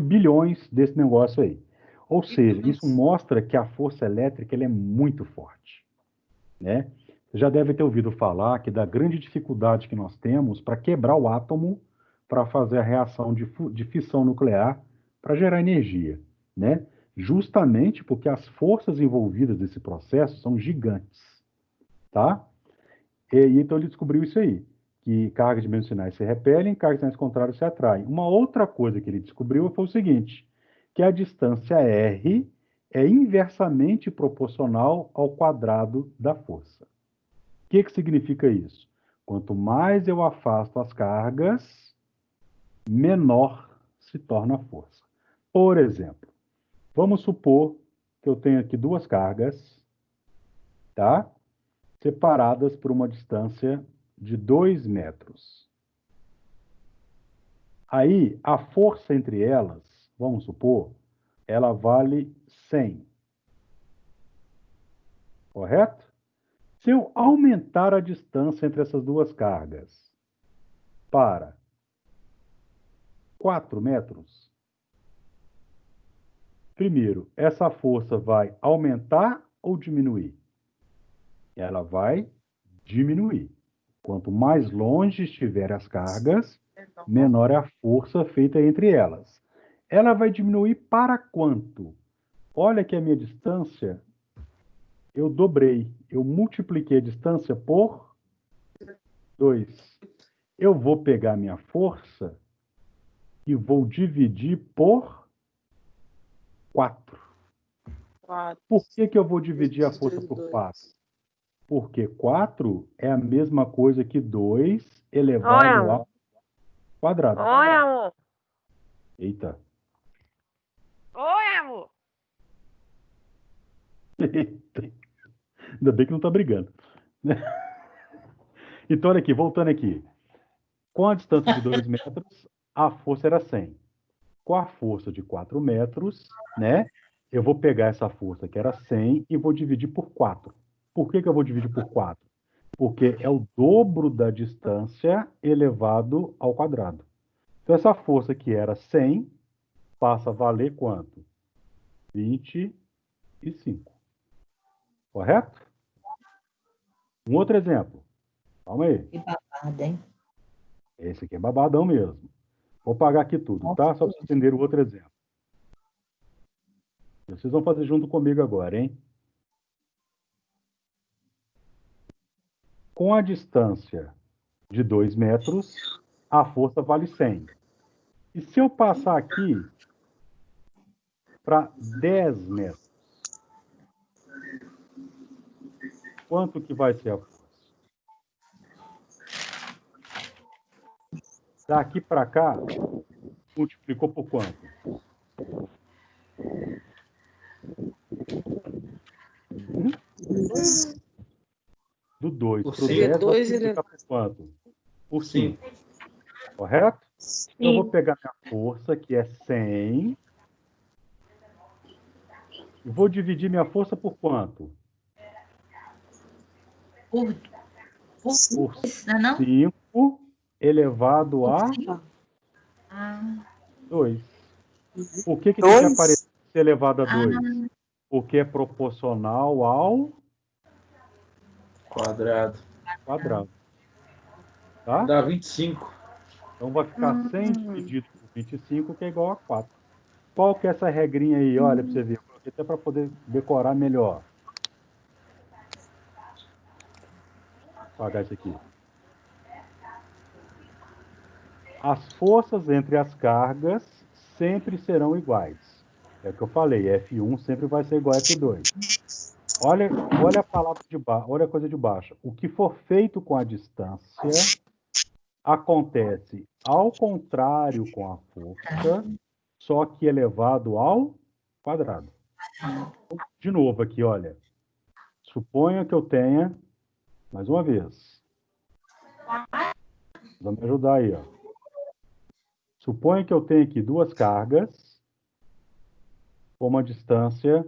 bilhões desse negócio aí. Ou seja, isso mostra que a força elétrica ela é muito forte, né? Você já deve ter ouvido falar que da grande dificuldade que nós temos para quebrar o átomo para fazer a reação de fissão nuclear para gerar energia, né? Justamente porque as forças envolvidas nesse processo são gigantes, tá? E então ele descobriu isso aí, que cargas de mesmos sinais se repelem, cargas de sinais contrários se atraem. Uma outra coisa que ele descobriu foi o seguinte, que a distância R é inversamente proporcional ao quadrado da força. O que significa isso? Quanto mais eu afasto as cargas, menor se torna a força. Por exemplo, vamos supor que eu tenho aqui duas cargas, tá? Separadas por uma distância de 2 metros. Aí, a força entre elas, vamos supor, ela vale 100. Correto? Se eu aumentar a distância entre essas duas cargas para 4 metros, primeiro, essa força vai aumentar ou diminuir? Ela vai diminuir. Quanto mais longe estiverem as cargas, menor é a força feita entre elas. Ela vai diminuir para quanto? Olha que a minha distância, eu dobrei. Eu multipliquei a distância por 2. Eu vou pegar a minha força e vou dividir por 4. 4. Por que eu vou dividir a força por 4? Porque 4 é a mesma coisa que 2 elevado ao quadrado. Oi, amor. Eita. Oi, amor. Ainda bem que não está brigando. Então, olha aqui, voltando aqui. Com a distância de 2 metros, a força era 100. Com a força de 4 metros, né? Eu vou pegar essa força que era 100 e vou dividir por 4. Por que eu vou dividir por 4? Porque é o dobro da distância elevado ao quadrado. Então, essa força que era 100 passa a valer quanto? 25. Correto? Um outro exemplo. Calma aí. Que babado, hein? Esse aqui é babadão mesmo. Vou pagar aqui tudo, tá? Só para vocês entenderem o outro exemplo. Vocês vão fazer junto comigo agora, hein? Com a distância de 2 metros, a força vale 100. E se eu passar aqui para 10 metros, quanto que vai ser a força? Daqui para cá, multiplicou por quanto? Do 2 para o 10, vai multiplicar por quanto? Por 5. Correto? Então, eu vou pegar minha força, que é 100, e vou dividir minha força por quanto? Por Por 5 elevado a Ah, 2. Por que tem que aparecer elevado a 2? Porque é proporcional ao Quadrado. quadrado. Tá? Dá 25. Então vai ficar 100 dividido por 25, que é igual a 4. Qual que é essa regrinha aí? Olha, para você ver. Eu coloquei até para poder decorar melhor. Vou apagar isso aqui. As forças entre as cargas sempre serão iguais. É o que eu falei, F1 sempre vai ser igual a F2. Olha a palavra de baixo, olha a coisa de baixo. O que for feito com a distância acontece ao contrário com a força, só que elevado ao quadrado. De novo aqui, olha. Suponha que eu tenha, mais uma vez. Vamos me ajudar aí, ó. Suponha que eu tenha aqui duas cargas com uma distância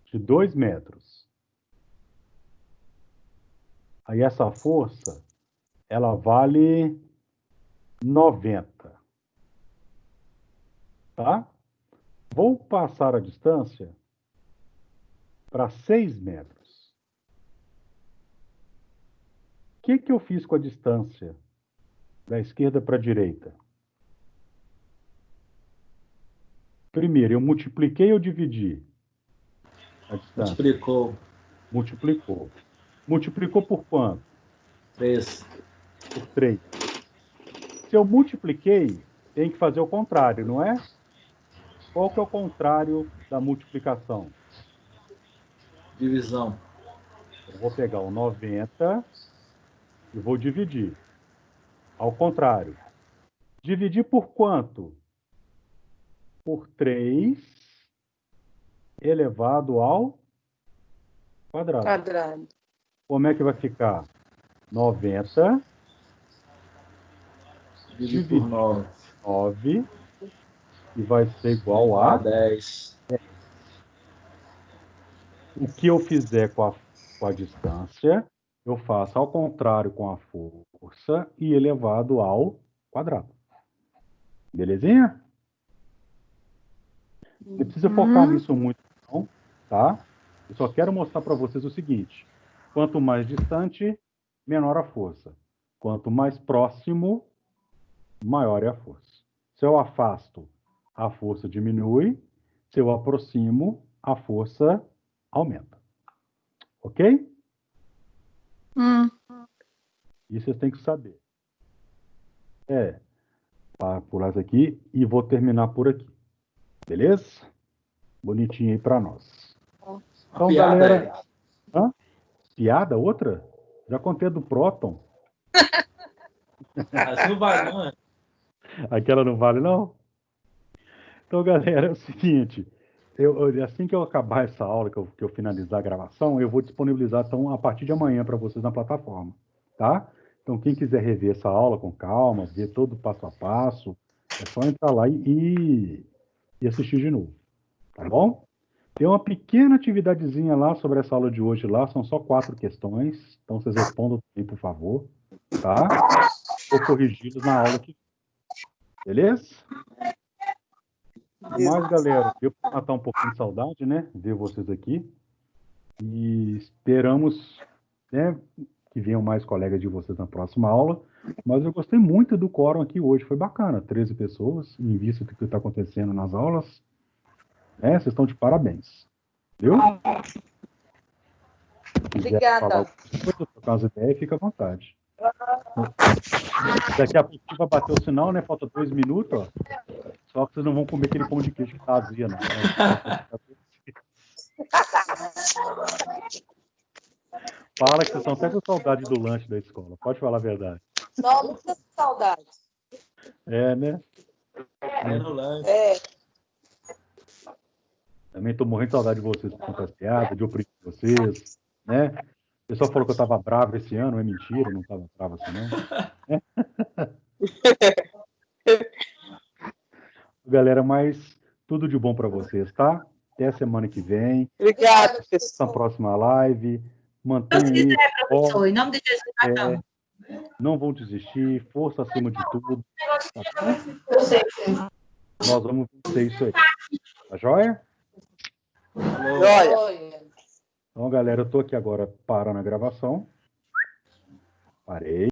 de 2 metros. Aí essa força, ela vale 90. Tá? Vou passar a distância para 6 metros. O que eu fiz com a distância da esquerda para a direita? Primeiro, eu multipliquei ou dividi a distância? Multiplicou. Multiplicou por quanto? 3. Por 3. Se eu multipliquei, tem que fazer o contrário, não é? Qual que é o contrário da multiplicação? Divisão. Eu vou pegar o 90 e vou dividir. Ao contrário. Dividir por quanto? Por 3 elevado ao quadrado. Como é que vai ficar? 90 Dividido por 9. 9 e vai ser igual a 10. o que eu fizer com a distância, eu faço ao contrário com a força e elevado ao quadrado. Belezinha? Não precisa focar nisso muito, não, tá? Eu só quero mostrar para vocês o seguinte: quanto mais distante, menor a força. Quanto mais próximo, maior é a força. Se eu afasto, a força diminui. Se eu aproximo, a força aumenta. Ok? Isso vocês têm que saber. Para pular isso aqui e vou terminar por aqui. Beleza? Bonitinho aí para nós. Então, Piada, galera... Hã? Piada? Outra? Já contei a do próton. Assim não vai, não, é? Aquela não vale, não? Então, galera, é o seguinte. Assim que eu acabar essa aula, que eu finalizar a gravação, eu vou disponibilizar, então, a partir de amanhã para vocês na plataforma. Tá? Então, quem quiser rever essa aula com calma, ver todo o passo a passo, é só entrar lá e assistir de novo. Tá bom? Tem uma pequena atividadezinha lá sobre essa aula de hoje lá, são só 4 questões, então vocês respondam também, por favor, tá? Vou corrigi-los na aula aqui. Beleza? Mas, galera, deu para matar um pouquinho de saudade, né? Ver vocês aqui. E esperamos, né, que venham mais colegas de vocês na próxima aula. Mas eu gostei muito do quórum aqui hoje, foi bacana. 13 pessoas, em vista do que está acontecendo nas aulas. Vocês estão de parabéns. Viu? Obrigada. Trocar as ideias, fica à vontade. Daqui a pouco vai bater o sinal, né? Falta 2 minutos, ó. Só que vocês não vão comer aquele pão de queijo que tá azia, não. Fala que vocês estão até com saudade do lanche da escola. Pode falar a verdade. Só muita saudade. É, né? No lanche. Também tô morrendo de saudade de vocês com as piadas, de oprimir vocês, né? O pessoal falou que eu tava bravo esse ano, é mentira, eu não tava bravo assim, não. Galera, mas tudo de bom para vocês, tá? Até a semana que vem. Obrigada, Até professor. a próxima live. Mantenha Se quiser, professor, em nome de Jesus, não. Não vão desistir, força acima de tudo. Tá bom? Eu sei. Nós vamos vencer isso aí. Tá joia? Olha. Então, galera, eu tô aqui agora parando a gravação. Parei.